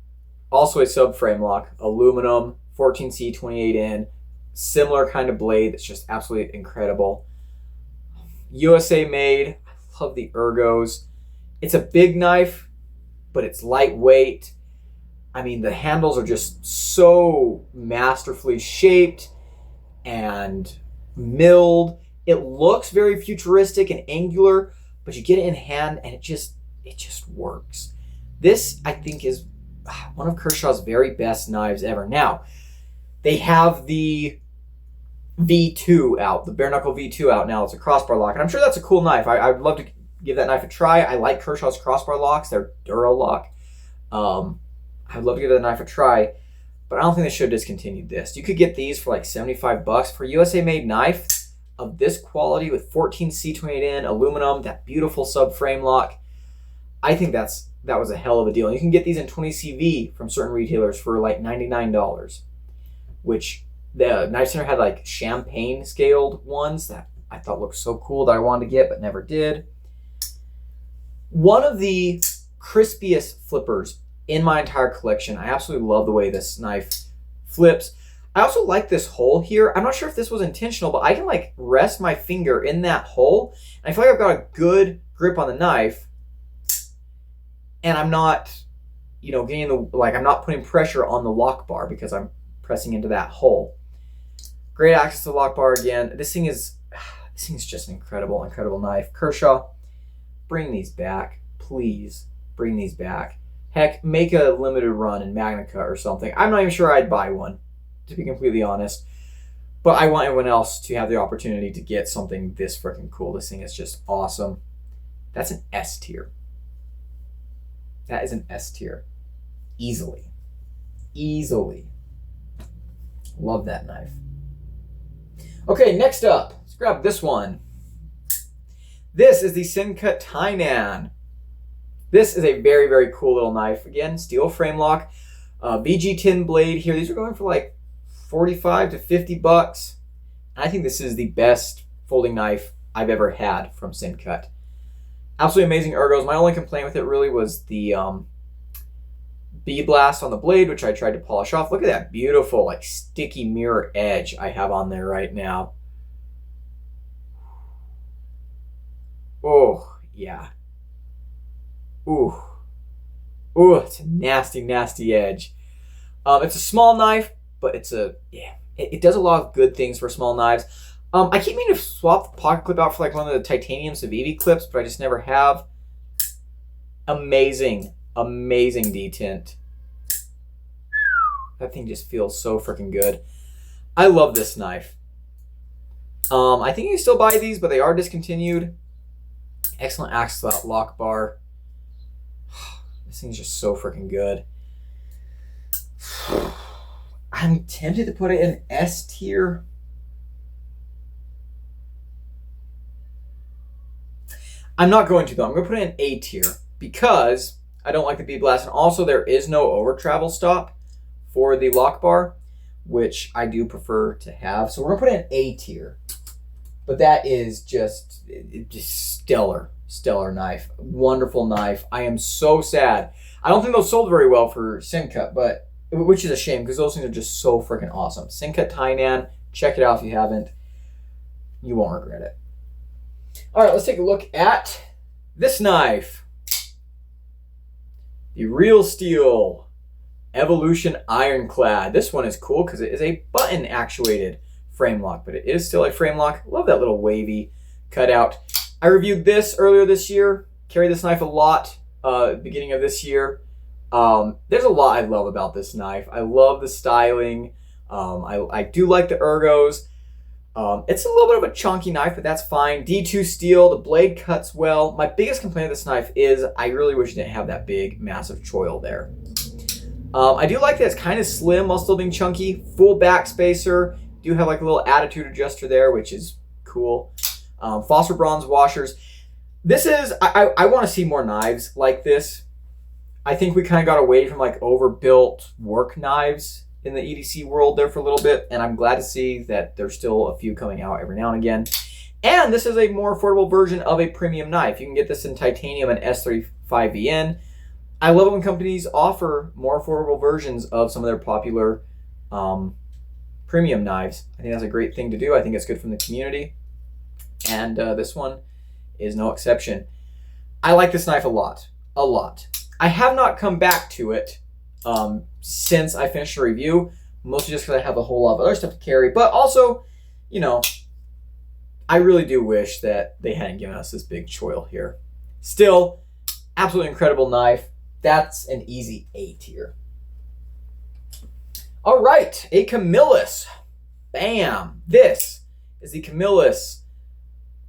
[SPEAKER 2] Also a sub Framelock, aluminum, 14C, 28N, similar kind of blade that's just absolutely incredible. USA made. I love the ergos. It's a big knife, but it's lightweight. I mean, the handles are just so masterfully shaped and milled. It looks very futuristic and angular, but you get it in hand and it just works. This, I think, is one of Kershaw's very best knives ever. Now, they have the V2 out, the Bare Knuckle V2 out now. It's a crossbar lock, and I'm sure that's a cool knife. I'd love to give that knife a try. I like Kershaw's crossbar locks. They're Duralock. I'd love to give that knife a try, but I don't think they should have discontinued this. You could get these for like $75 for a USA made knife of this quality with 14C28N aluminum, that beautiful sub frame lock. I think that was a hell of a deal. And you can get these in 20CV from certain retailers for like $99, which the Knife Center had like champagne scaled ones that I thought looked so cool that I wanted to get but never did. One of the crispiest flippers in my entire collection. I absolutely love the way this knife flips. I also like this hole here. I'm not sure if this was intentional, but I can like rest my finger in that hole, and I feel like I've got a good grip on the knife, and I'm not, you know, getting I'm not putting pressure on the lock bar because I'm pressing into that hole. Great access to the lock bar again. This thing is just an incredible, incredible knife. Kershaw, bring these back, please. Bring these back. Heck, make a limited run in Magnica or something. I'm not even sure I'd buy one, to be completely honest. But I want everyone else to have the opportunity to get something this freaking cool. This thing is just awesome. That's an S tier. That is an S tier. Easily. Easily. Love that knife. Okay, next up. Let's grab this one. This is the Sincut Tainan. This is a very, very cool little knife. Again, steel frame lock. VG tin blade here. These are going for like $45 to $50. I think this is the best folding knife I've ever had from Sincut. Absolutely amazing ergos. My only complaint with it really was the bead blast on the blade, which I tried to polish off. Look at that beautiful, like, sticky mirror edge I have on there right now. Oh, yeah. Ooh. Ooh, it's a nasty, nasty edge. It's a small knife, but it does a lot of good things for small knives. I keep meaning to swap the pocket clip out for like one of the titanium Civivi clips, but I just never have. Amazing, amazing detent. That thing just feels so freaking good. I love this knife. I think you can still buy these, but they are discontinued. Excellent access to that lock bar. This thing's just so freaking good. I'm tempted to put it in S tier. I'm not going to, though. I'm going to put it in A tier because I don't like the bead blast. And also, there is no over travel stop for the lock bar, which I do prefer to have. So we're going to put it in A tier. But that is just stellar. Stellar knife. Wonderful knife. I am so sad. I don't think those sold very well for Sincut, but which is a shame because those things are just so freaking awesome. Sincut Tainan. Check it out if you haven't. You won't regret it. All right, let's take a look at this knife. The Real Steel Evolution Ironclad. This one is cool because it is a button actuated frame lock, but it is still a frame lock. Love that little wavy cutout. I reviewed this earlier this year. Carried this knife a lot beginning of this year. There's a lot I love about this knife. I love the styling. I do like the ergos. It's a little bit of a chunky knife, but that's fine. D2 steel, the blade cuts well. My biggest complaint of this knife is I really wish it didn't have that big, massive choil there. I do like that it's kind of slim while still being chunky. Full back spacer. Do have like a little attitude adjuster there, which is cool. Phosphor bronze washers. This is, I want to see more knives like this. I think we kind of got away from like overbuilt work knives in the EDC world there for a little bit, and I'm glad to see that there's still a few coming out every now and again. And this is a more affordable version of a premium knife. You can get this in titanium and S35VN. I love it when companies offer more affordable versions of some of their popular premium knives. I think that's a great thing to do. I think it's good from the community, and this one is no exception. I like this knife a lot. I have not come back to it since I finished the review, mostly just because I have a whole lot of other stuff to carry, but also, you know, I really do wish that they hadn't given us this big choil here. Still, absolutely incredible knife. That's an easy A tier. All right, a Camillus. Bam! This is the Camillus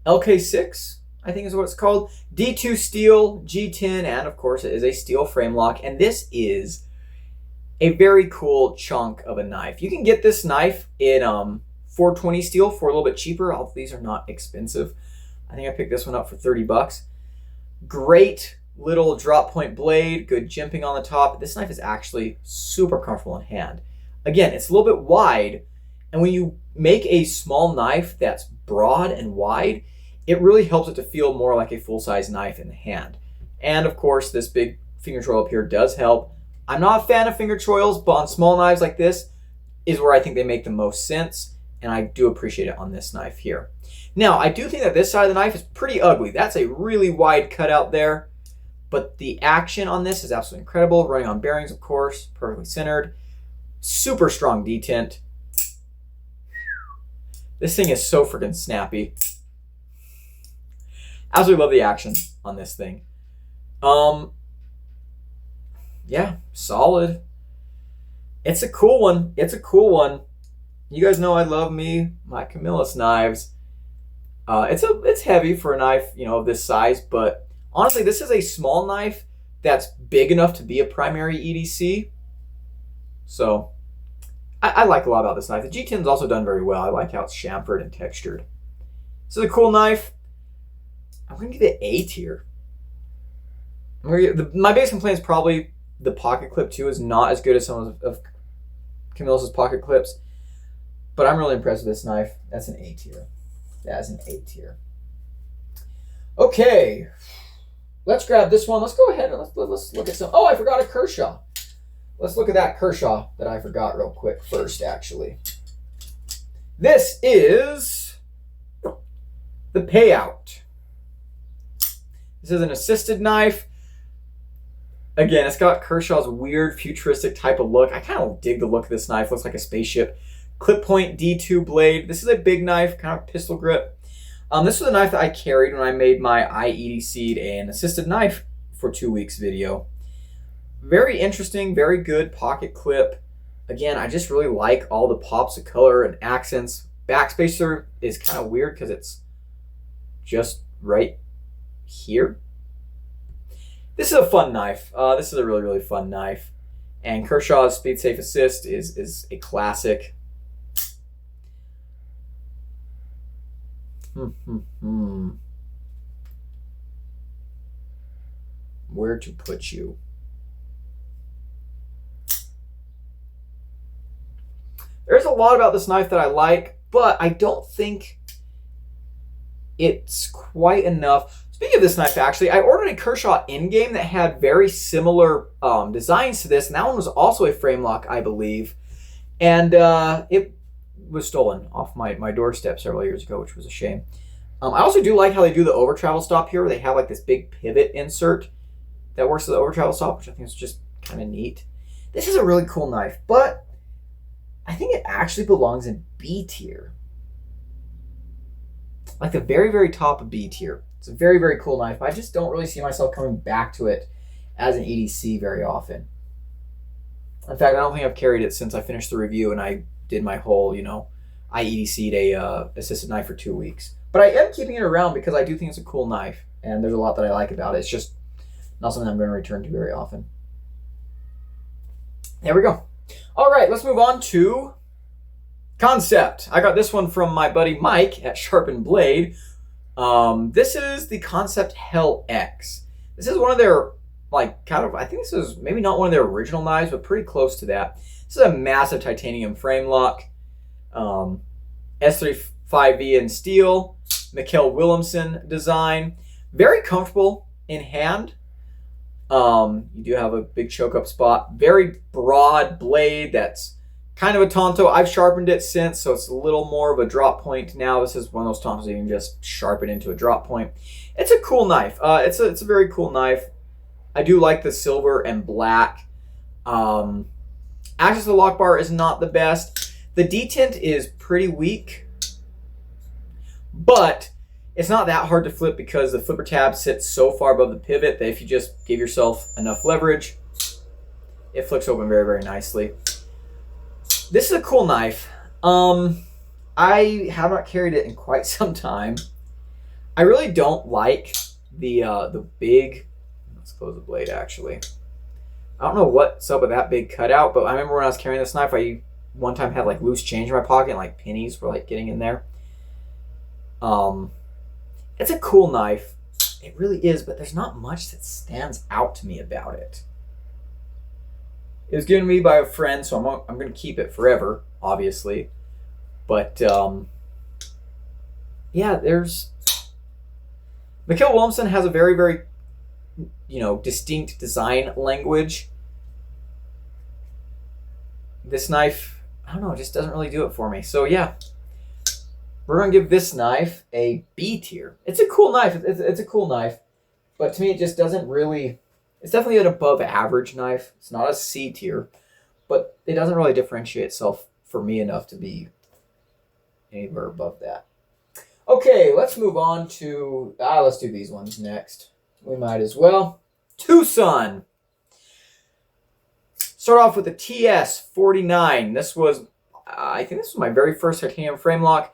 [SPEAKER 2] LK6, I think is what it's called. D2 steel, G10, and of course it is a steel frame lock, and this is a very cool chunk of a knife. You can get this knife in 420 steel for a little bit cheaper. All of these are not expensive. I think I picked this one up for 30 bucks. Great little drop point blade, good jimping on the top. This knife is actually super comfortable in hand. Again, it's a little bit wide, and when you make a small knife that's broad and wide, it really helps it to feel more like a full-size knife in the hand. And of course, this big finger choil up here does help. I'm not a fan of finger choils, but on small knives like this is where I think they make the most sense, and I do appreciate it on this knife here. Now, I do think that this side of the knife is pretty ugly. That's a really wide cutout there, but the action on this is absolutely incredible. Running on bearings, of course, perfectly centered. Super strong detent. This thing is so freaking snappy. Absolutely love the action on this thing. Yeah, solid. It's a cool one. You guys know I love my Camillus knives. It's heavy for a knife, of this size, but honestly, this is a small knife that's big enough to be a primary EDC. So I like a lot about this knife. The G10's also done very well. I like how it's chamfered and textured. This is a cool knife. I'm going to give it A tier. My biggest complaint is probably the pocket clip too is not as good as some of Camillus' pocket clips. But I'm really impressed with this knife. That's an A tier. That is an A tier. Okay. Let's grab this one. Let's go ahead and let's look at some. Oh, I forgot a Kershaw. Let's look at that Kershaw that I forgot real quick first, actually. This is the Payout. This is an assisted knife. Again, it's got Kershaw's weird futuristic type of look. I kind of dig the look of this knife. Looks like a spaceship. Clip point D2 blade. This is a big knife, kind of pistol grip. This was a knife that I carried when I made my IEDC'd an assisted knife for 2 weeks video. Very interesting, very good pocket clip. Again, I just really like all the pops of color and accents. Backspacer is kind of weird because it's just right here. This is a fun knife. This is a really, really fun knife. And Kershaw's Speed Safe Assist is a classic. Where to put you? There's a lot about this knife that I like, but I don't think it's quite enough. Speaking of this knife, actually, I ordered a Kershaw in-game that had very similar designs to this, and that one was also a Framelock, I believe. And it was stolen off my doorstep several years ago, which was a shame. I also do like how they do the over travel stop here, where they have like this big pivot insert that works as the over travel stop, which I think is just kind of neat. This is a really cool knife, but I think it actually belongs in B tier. Like the very, very top of B tier. It's a very, very cool knife, but I just don't really see myself coming back to it as an EDC very often. In fact, I don't think I've carried it since I finished the review and I did my whole, I EDC'd a assisted knife for 2 weeks. But I am keeping it around because I do think it's a cool knife, and there's a lot that I like about it. It's just not something I'm going to return to very often. There we go. All right, let's move on to Concept. I got this one from my buddy Mike at Sharpened Blade. This is the Concept Hell X. This is one of their, I think this is maybe not one of their original knives, but pretty close to that. This is a massive titanium Framelock. S35V in steel. Mikkel Williamson design. Very comfortable in hand. You do have a big choke up spot. Very broad blade that's kind of a Tonto. I've sharpened it since, so it's a little more of a drop point now. This is one of those Tontos you can just sharpen into a drop point. It's a cool knife. It's a very cool knife. I do like the silver and black. Access to the lock bar is not the best. The detent is pretty weak, but it's not that hard to flip because the flipper tab sits so far above the pivot that if you just give yourself enough leverage, it flips open very, very nicely. This is a cool knife. I have not carried it in quite some time. I really don't like the big, let's close the blade actually. I don't know what's up with that big cutout, but I remember when I was carrying this knife, I one time had like loose change in my pocket and like pennies were like getting in there. It's a cool knife. It really is, but there's not much that stands out to me about it. It was given to me by a friend, so I'm going to keep it forever, obviously. But, yeah, there's... Mikkel Williamson has a very, very, distinct design language. This knife, I don't know, it just doesn't really do it for me. So, yeah. We're going to give this knife a B tier. It's a cool knife. It's a cool knife. But to me, it just doesn't really... It's definitely an above average knife. It's not a C tier. But it doesn't really differentiate itself for me enough to be anywhere above that. Okay, let's move on to... let's do these ones next. We might as well. Tucson. Start off with the TS49. This was... I think this was my very first titanium frame lock.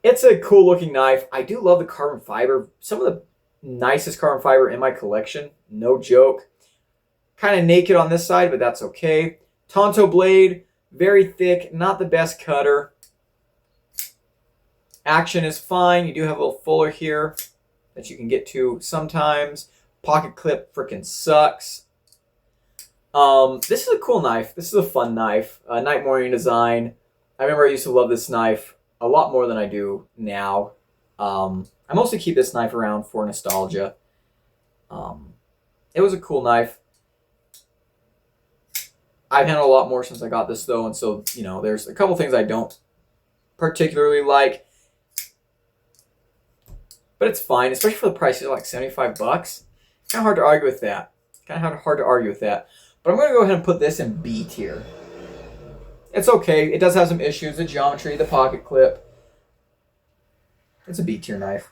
[SPEAKER 2] It's a cool looking knife. I do love the carbon fiber. Some of the nicest carbon fiber in my collection. No joke. Kind of naked on this side, but that's okay. Tonto blade. Very thick. Not the best cutter. Action is fine. You do have a little fuller here that you can get to sometimes. Pocket clip freaking sucks. This is a cool knife. This is a fun knife. Night morning design. I remember I used to love this knife a lot more than I do now. I mostly keep this knife around for nostalgia. It was a cool knife. I've handled a lot more since I got this though, and so, there's a couple things I don't particularly like. But it's fine, especially for the price of like $75. Kind of hard to argue with that. But I'm going to go ahead and put this in B tier. It's okay. It does have some issues. The geometry, the pocket clip. It's a B tier knife.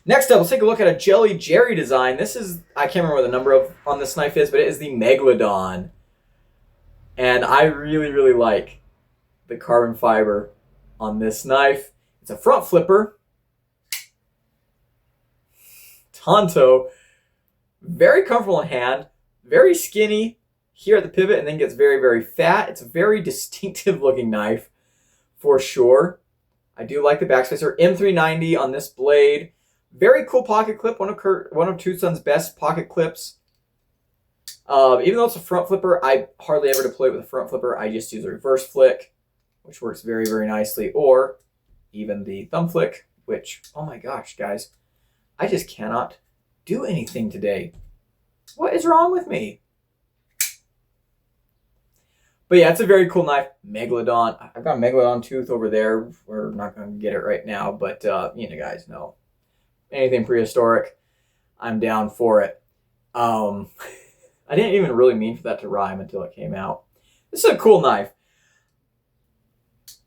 [SPEAKER 2] Next up, let's take a look at a Jelly Jerry design. This is, I can't remember what the number on this knife is, but it is the Megalodon. And I really, really like the carbon fiber on this knife. It's a front flipper. Tonto. Very comfortable in hand. Very skinny here at the pivot and then gets very, very fat. It's a very distinctive looking knife for sure. I do like the backspacer. M390 on this blade. Very cool pocket clip. One of Tucson's best pocket clips. Even though it's a front flipper, I hardly ever deploy it with a front flipper. I just use a reverse flick, which works very, very nicely. Or even the thumb flick, which, oh my gosh, guys. I just cannot do anything today. What is wrong with me? But yeah, it's a very cool knife. Megalodon. I've got a Megalodon tooth over there. We're not going to get it right now, but you guys know. Anything prehistoric, I'm down for it. I didn't even really mean for that to rhyme until it came out. This is a cool knife.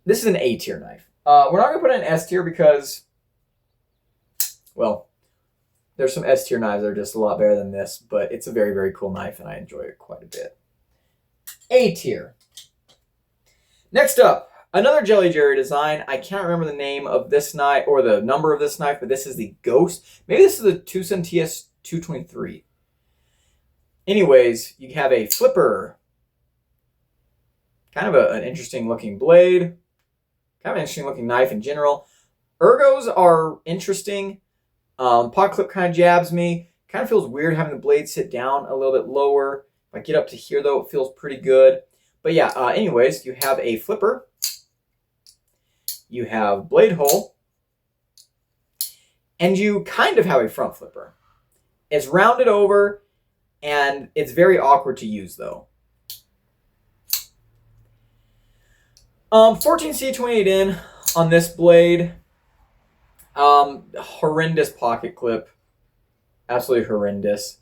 [SPEAKER 2] This is an A tier knife. We're not going to put it in S tier because, well, there's some S tier knives that are just a lot better than this, but it's a very, very cool knife and I enjoy it quite a bit. A tier. Next up, another Jelly Jerry design. I can't remember the name of this knife or the number of this knife, but this is the Ghost. Maybe this is the Tucson TS223. Anyways, you have a flipper. Kind of an interesting looking blade. Kind of an interesting looking knife in general. Ergos are interesting. Pocket clip kind of jabs me. Kind of feels weird having the blade sit down a little bit lower. If I get up to here, though, it feels pretty good. But yeah, anyways, you have a flipper. You have blade hole. And you kind of have a front flipper. It's rounded over, and it's very awkward to use, though. 14C28N on this blade. Horrendous pocket clip. Absolutely horrendous.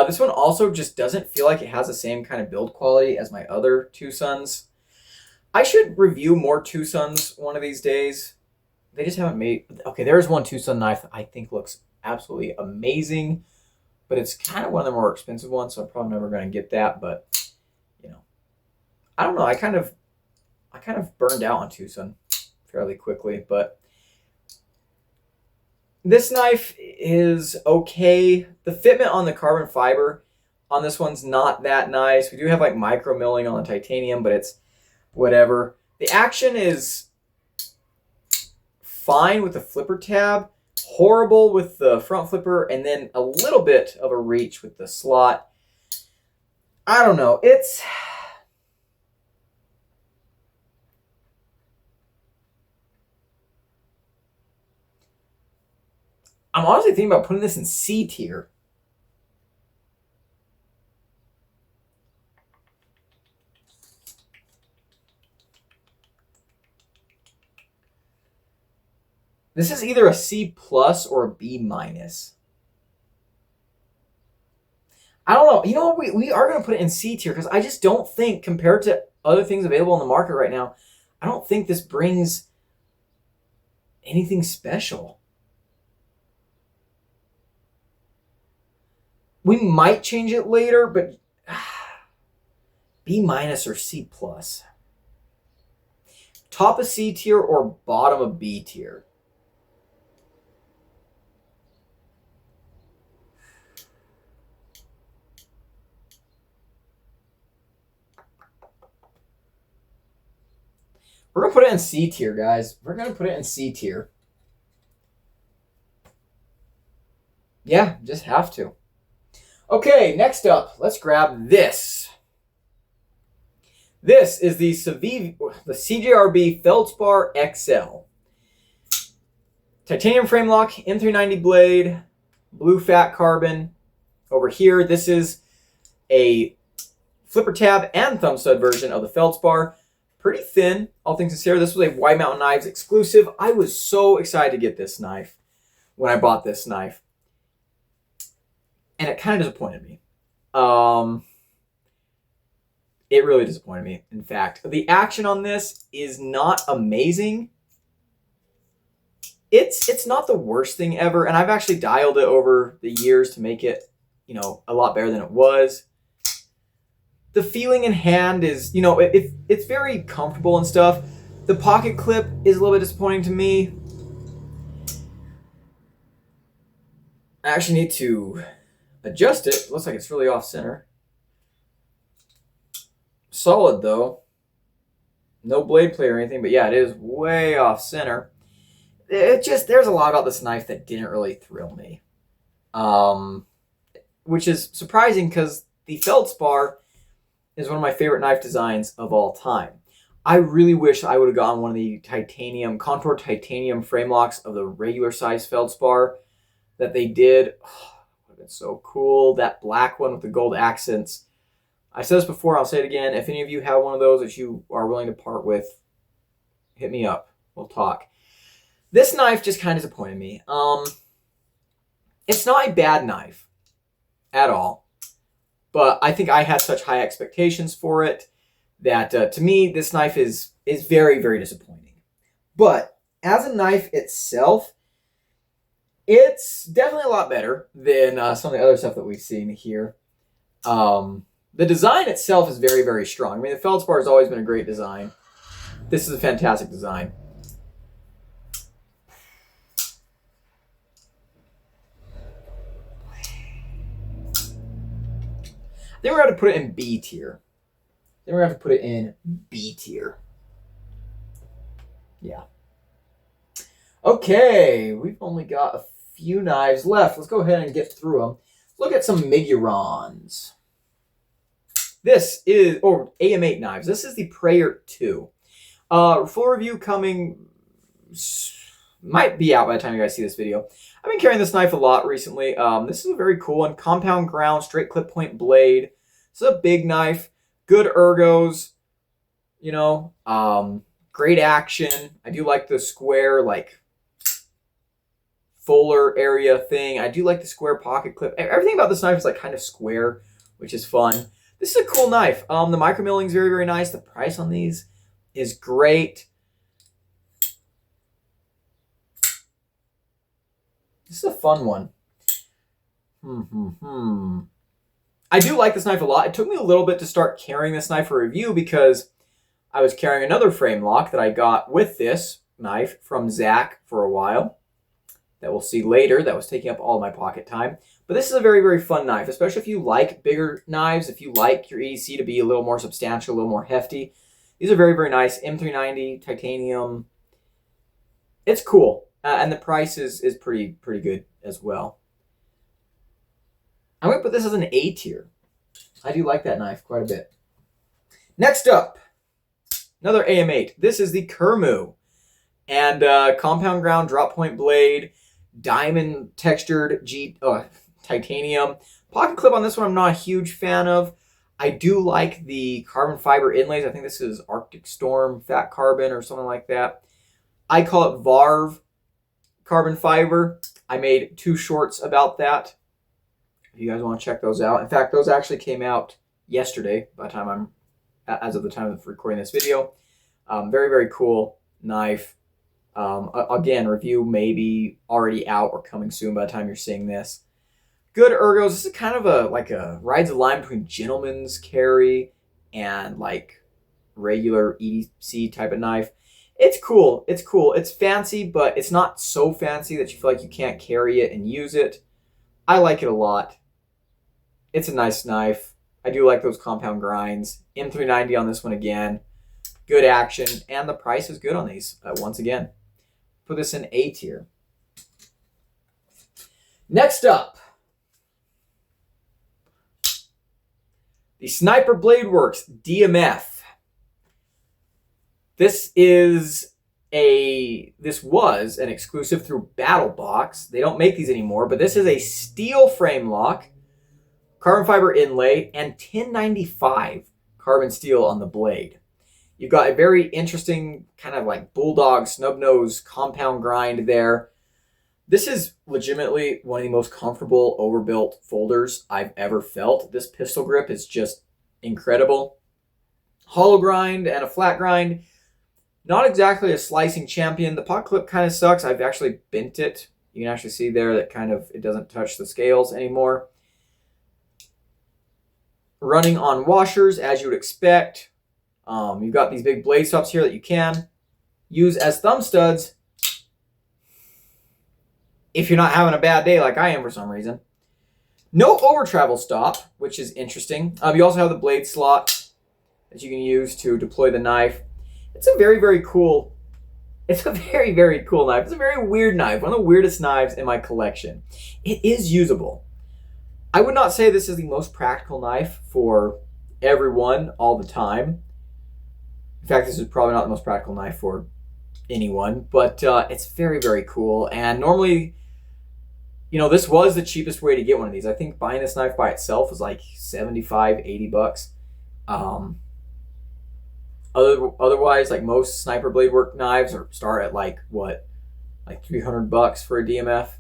[SPEAKER 2] This one also just doesn't feel like it has the same kind of build quality as my other Tucsons. I should review more Tucsons one of these days. They just haven't made... Okay, there's one Tucson knife that I think looks absolutely amazing, but it's kind of one of the more expensive ones, so I'm probably never going to get that, but, I don't know. I kind of burned out on Tucson fairly quickly, but this knife is okay. The fitment on the carbon fiber on this one's not that nice. We do have like micro milling on the titanium, but it's whatever. The action is fine with the flipper tab, horrible with the front flipper, and then a little bit of a reach with the slot. I don't know. I'm honestly thinking about putting this in C tier. This is either a C plus or a B minus. I don't know. You know what? We are going to put it in C tier because I just don't think, compared to other things available in the market right now, I don't think this brings anything special. We might change it later, but B minus or C plus. Top of C tier or bottom of B tier. We're going to put it in C tier, guys. We're going to put it in C tier. Yeah, just have to. Okay, next up, let's grab this. This is the CJRB Feldspar XL. Titanium Framelock, M390 blade, blue fat carbon. Over here, this is a flipper tab and thumb stud version of the Feldspar. Pretty thin, all things considered. This was a White Mountain Knives exclusive. I was so excited to get this knife when I bought this knife. And it kind of disappointed me. It really disappointed me, in fact. The action on this is not amazing. It's not the worst thing ever, and I've actually dialed it over the years to make it, a lot better than it was. The feeling in hand is, it's very comfortable and stuff. The pocket clip is a little bit disappointing to me. I actually need to adjust it. It looks like it's really off center. Solid though. No blade play or anything, but yeah, it is way off center. There's a lot about this knife that didn't really thrill me. Which is surprising because the Feldspar is one of my favorite knife designs of all time. I really wish I would have gotten one of the contour titanium frame locks of the regular size Feldspar that they did. Oh, would have been so cool. That black one with the gold accents I said this before, I'll say it again. If any of you have one of those that you are willing to part with, hit me up. We'll talk. This knife just kind of disappointed me. It's not a bad knife at all, but I think I had such high expectations for it that to me, this knife is very, very disappointing. But as a knife itself, it's definitely a lot better than some of the other stuff that we've seen here. The design itself is very, very strong. I mean, the feldspar has always been a great design. This is a fantastic design. Then we're going to put it in B tier. Yeah. Okay, we've only got a few knives left. Let's go ahead and get through them. Look at some Migurons. This is, or AM8 knives. This is the Prayer 2. Full review coming, might be out by the time you guys see this video. I've been carrying this knife a lot recently. This is a very cool one. Compound ground, straight clip point blade. This is a big knife. Good ergos. You know, great action. I do like the square, like, fuller area thing. I do like the square pocket clip. Everything about this knife is like kind of square, which is fun. This is a cool knife. The micro milling is very, very nice. The price on these is great. This is a fun one. I do like this knife a lot. It took me a little bit to start carrying this knife for review because I was carrying another Framelock that I got with this knife from Zach for a while. That we'll see later. That was taking up all my pocket time. But this is a very, very fun knife, especially if you like bigger knives, if you like your EDC to be a little more substantial, a little more hefty. These are very, very nice. M390, titanium. It's cool. And the price is pretty good as well. I'm going to put this as an A tier. I do like that knife quite a bit. Next up, another AM8. This is the Kermu. And compound ground drop point blade, diamond textured titanium. Pocket clip on this one I'm not a huge fan of. I do like the carbon fiber inlays. I think this is Arctic Storm Fat Carbon or something like that. I call it Varv carbon fiber. I made 2 shorts about that. If you guys want to check those out. In fact, those actually came out yesterday as of the time of recording this video. Very, very cool knife. Again, review maybe already out or coming soon by the time you're seeing this. Good ergos. This is kind of a rides a line between gentleman's carry and like regular EDC type of knife. It's cool. It's cool. It's fancy, but it's not so fancy that you feel like you can't carry it and use it. I like it a lot. It's a nice knife. I do like those compound grinds. M390 on this one again. Good action, and the price is good on these once again. Put this in A tier. Next up, the Sniper Blade Works DMF. This was an exclusive through BattleBox. They don't make these anymore, but this is a steel frame lock, carbon fiber inlay, and 1095 carbon steel on the blade. You've got a very interesting kind of like bulldog snub nose compound grind there. This is legitimately one of the most comfortable overbuilt folders I've ever felt. This pistol grip is just incredible. Hollow grind and a flat grind. Not exactly a slicing champion. The pocket clip kind of sucks. I've actually bent it. You can actually see there that kind of it doesn't touch the scales anymore. Running on washers as you would expect. You've got these big blade stops here that you can use as thumb studs if you're not having a bad day like I am for some reason. No over travel stop, which is interesting. You also have the blade slot that you can use to deploy the knife. It's a very, very cool knife. It's a very weird knife. One of the weirdest knives in my collection. It is usable. I would not say this is the most practical knife for everyone all the time. In fact, this is probably not the most practical knife for anyone, but it's very, very cool. And normally, you know, this was the cheapest way to get one of these. I think buying this knife by itself was like $75, $80. Um, otherwise, like most sniper blade work knives start at like what, like $300 for a DMF.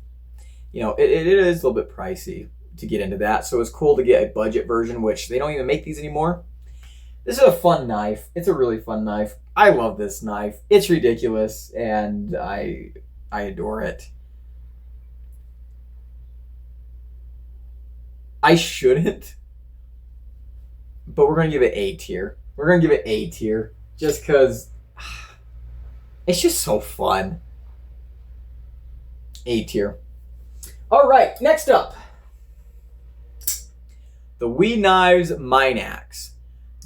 [SPEAKER 2] You know, it is a little bit pricey to get into that. So it's cool to get a budget version, which they don't even make these anymore. This is a fun knife. It's a really fun knife. I love this knife. It's ridiculous, and I adore it. I shouldn't, but we're going to give it A tier. We're going to give it A tier just because it's just so fun. A tier. All right, next up. The WE Knives Mine Axe.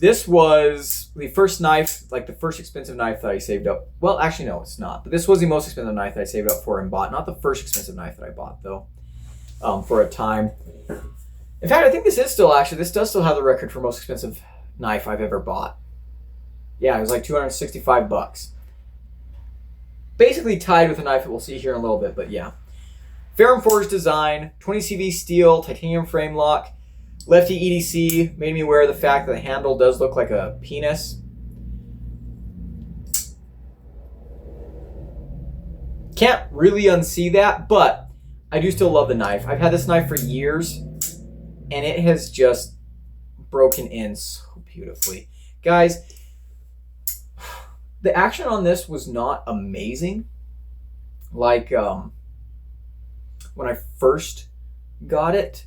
[SPEAKER 2] This was the first knife, like the first expensive knife that I saved up. Well, actually, no, it's not. But this was the most expensive knife that I saved up for and bought. Not the first expensive knife that I bought, though, for a time. In fact, I think this does still have the record for most expensive knife I've ever bought. Yeah, it was like $265. Basically tied with a knife that we'll see here in a little bit, but yeah. Ferrum forged design, 20 CV steel, titanium frame lock, lefty EDC, made me aware of the fact that the handle does look like a penis. Can't really unsee that, but I do still love the knife. I've had this knife for years, and it has just broken in so beautifully. Guys, the action on this was not amazing. Like, when I first got it,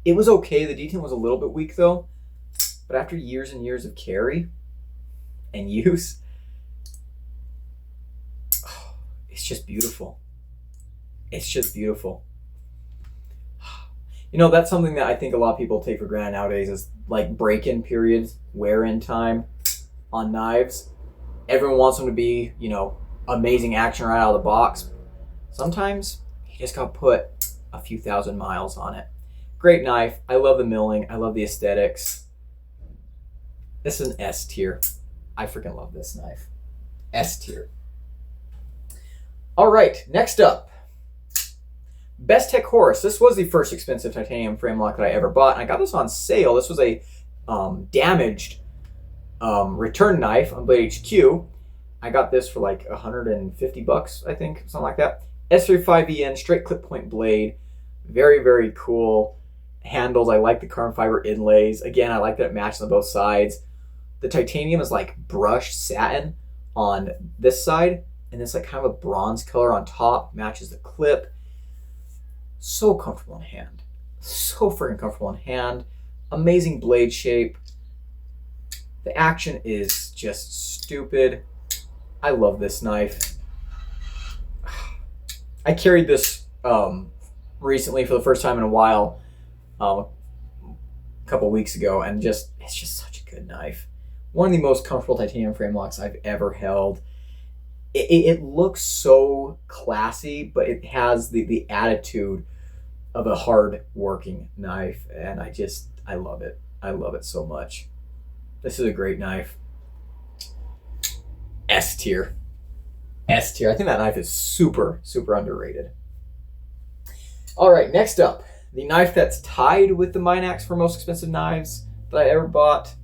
[SPEAKER 2] it was okay. The detail was a little bit weak, though. But after years and years of carry and use, it's just beautiful. It's just beautiful. You know, that's something that I think a lot of people take for granted nowadays is like break-in periods, wear-in time on knives. Everyone wants them to be, you know, amazing action right out of the box. Sometimes you just got to put a few thousand miles on it. Great knife. I love the milling. I love the aesthetics. This is an S tier. I freaking love this knife. S tier. All right, next up. Best Tech Horse. This was the first expensive titanium frame lock that I ever bought. And I got this on sale. This was a damaged return knife on Blade HQ. I got this for like $150, I think, something like that. S35EN, straight clip point blade. Very, very cool handles. I like the carbon fiber inlays. Again, I like that it matches on both sides. The titanium is like brushed satin on this side, and it's like kind of a bronze color on top. Matches the clip. So comfortable in hand. So freaking comfortable in hand. Amazing blade shape. The action is just stupid. I love this knife. I carried this recently for the first time in a while, a couple weeks ago, and it's just such a good knife. One of the most comfortable titanium frame locks I've ever held. It looks so classy, but it has the attitude of a hard working knife, and I love it. I love it so much. This is a great knife. S tier. S tier. I think that knife is super, super underrated. All right, next up, the knife that's tied with the Mine Axe for most expensive knives that I ever bought.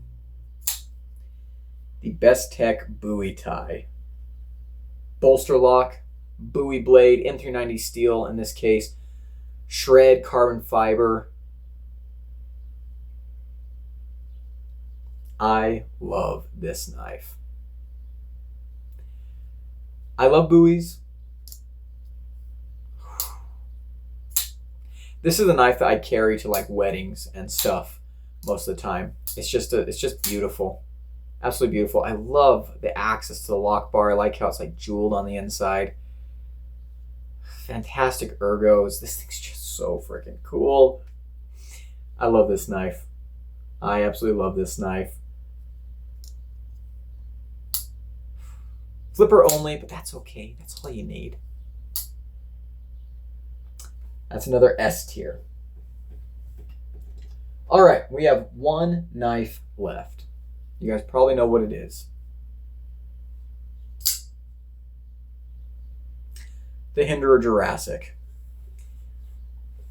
[SPEAKER 2] The Best Tech Bowie Tie. Bolster lock, Bowie blade, M390 steel in this case, shred carbon fiber. I love this knife. I love Bowies. This is a knife that I carry to like weddings and stuff most of the time. It's just beautiful. Absolutely beautiful. I love the access to the lock bar. I like how it's like jeweled on the inside. Fantastic ergos. This thing's just so freaking cool. I love this knife. I absolutely love this knife. Flipper only, but that's okay. That's all you need. That's another S tier. All right, we have one knife left. You guys probably know what it is. The Hinderer Jurassic.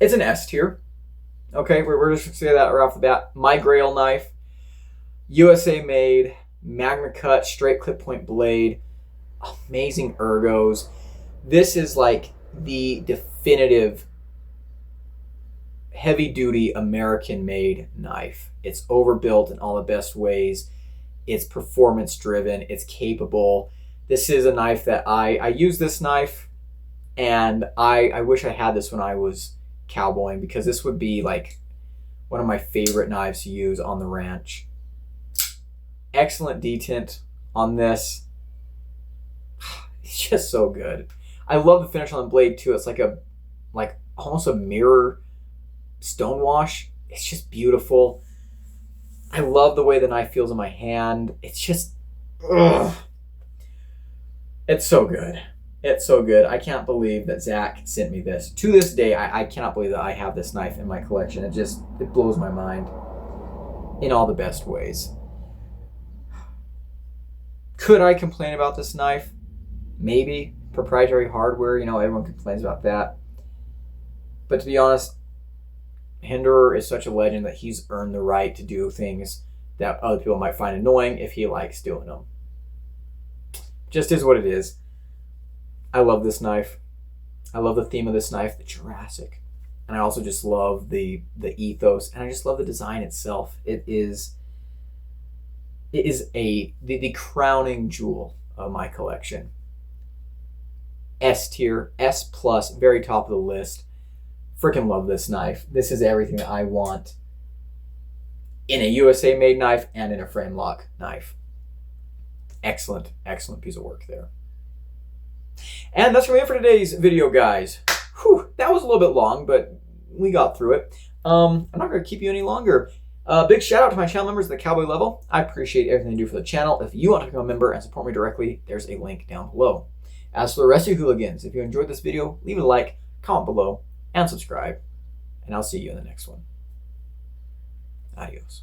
[SPEAKER 2] It's an S tier. Okay, we're just going to say that right off the bat. My Grail knife. USA made, Magna Cut, straight clip point blade, amazing ergos. This is like the definitive heavy duty American made knife. It's overbuilt in all the best ways. It's performance driven. It's capable. This is a knife that I use this knife, and I wish I had this when I was cowboying, because this would be like one of my favorite knives to use on the ranch. Excellent detent on this. It's just so good. I love the finish on the blade too. It's like almost a mirror stonewash. It's just beautiful. I love the way the knife feels in my hand. It's just, ugh. It's so good. It's so good. I can't believe that Zach sent me this. To this day, I cannot believe that I have this knife in my collection. It blows my mind in all the best ways. Could I complain about this knife? Maybe. Proprietary hardware, everyone complains about that. But to be honest, Hinderer is such a legend that he's earned the right to do things that other people might find annoying if he likes doing them. Just is what it is. I love this knife. I love the theme of this knife, the Jurassic. And I also just love the ethos, and I just love the design itself. It is the crowning jewel of my collection. S tier, S plus, very top of the list. Freaking love this knife. This is everything that I want in a USA made knife and in a Framelock knife. Excellent, excellent piece of work there. And that's going to be it for today's video, guys. Whew, that was a little bit long, but we got through it. I'm not going to keep you any longer. Big shout out to my channel members at the Cowboy level. I appreciate everything they do for the channel. If you want to become a member and support me directly, there's a link down below. As for the rest of you hooligans, if you enjoyed this video, leave a like, comment below, and subscribe. And I'll see you in the next one. Adios.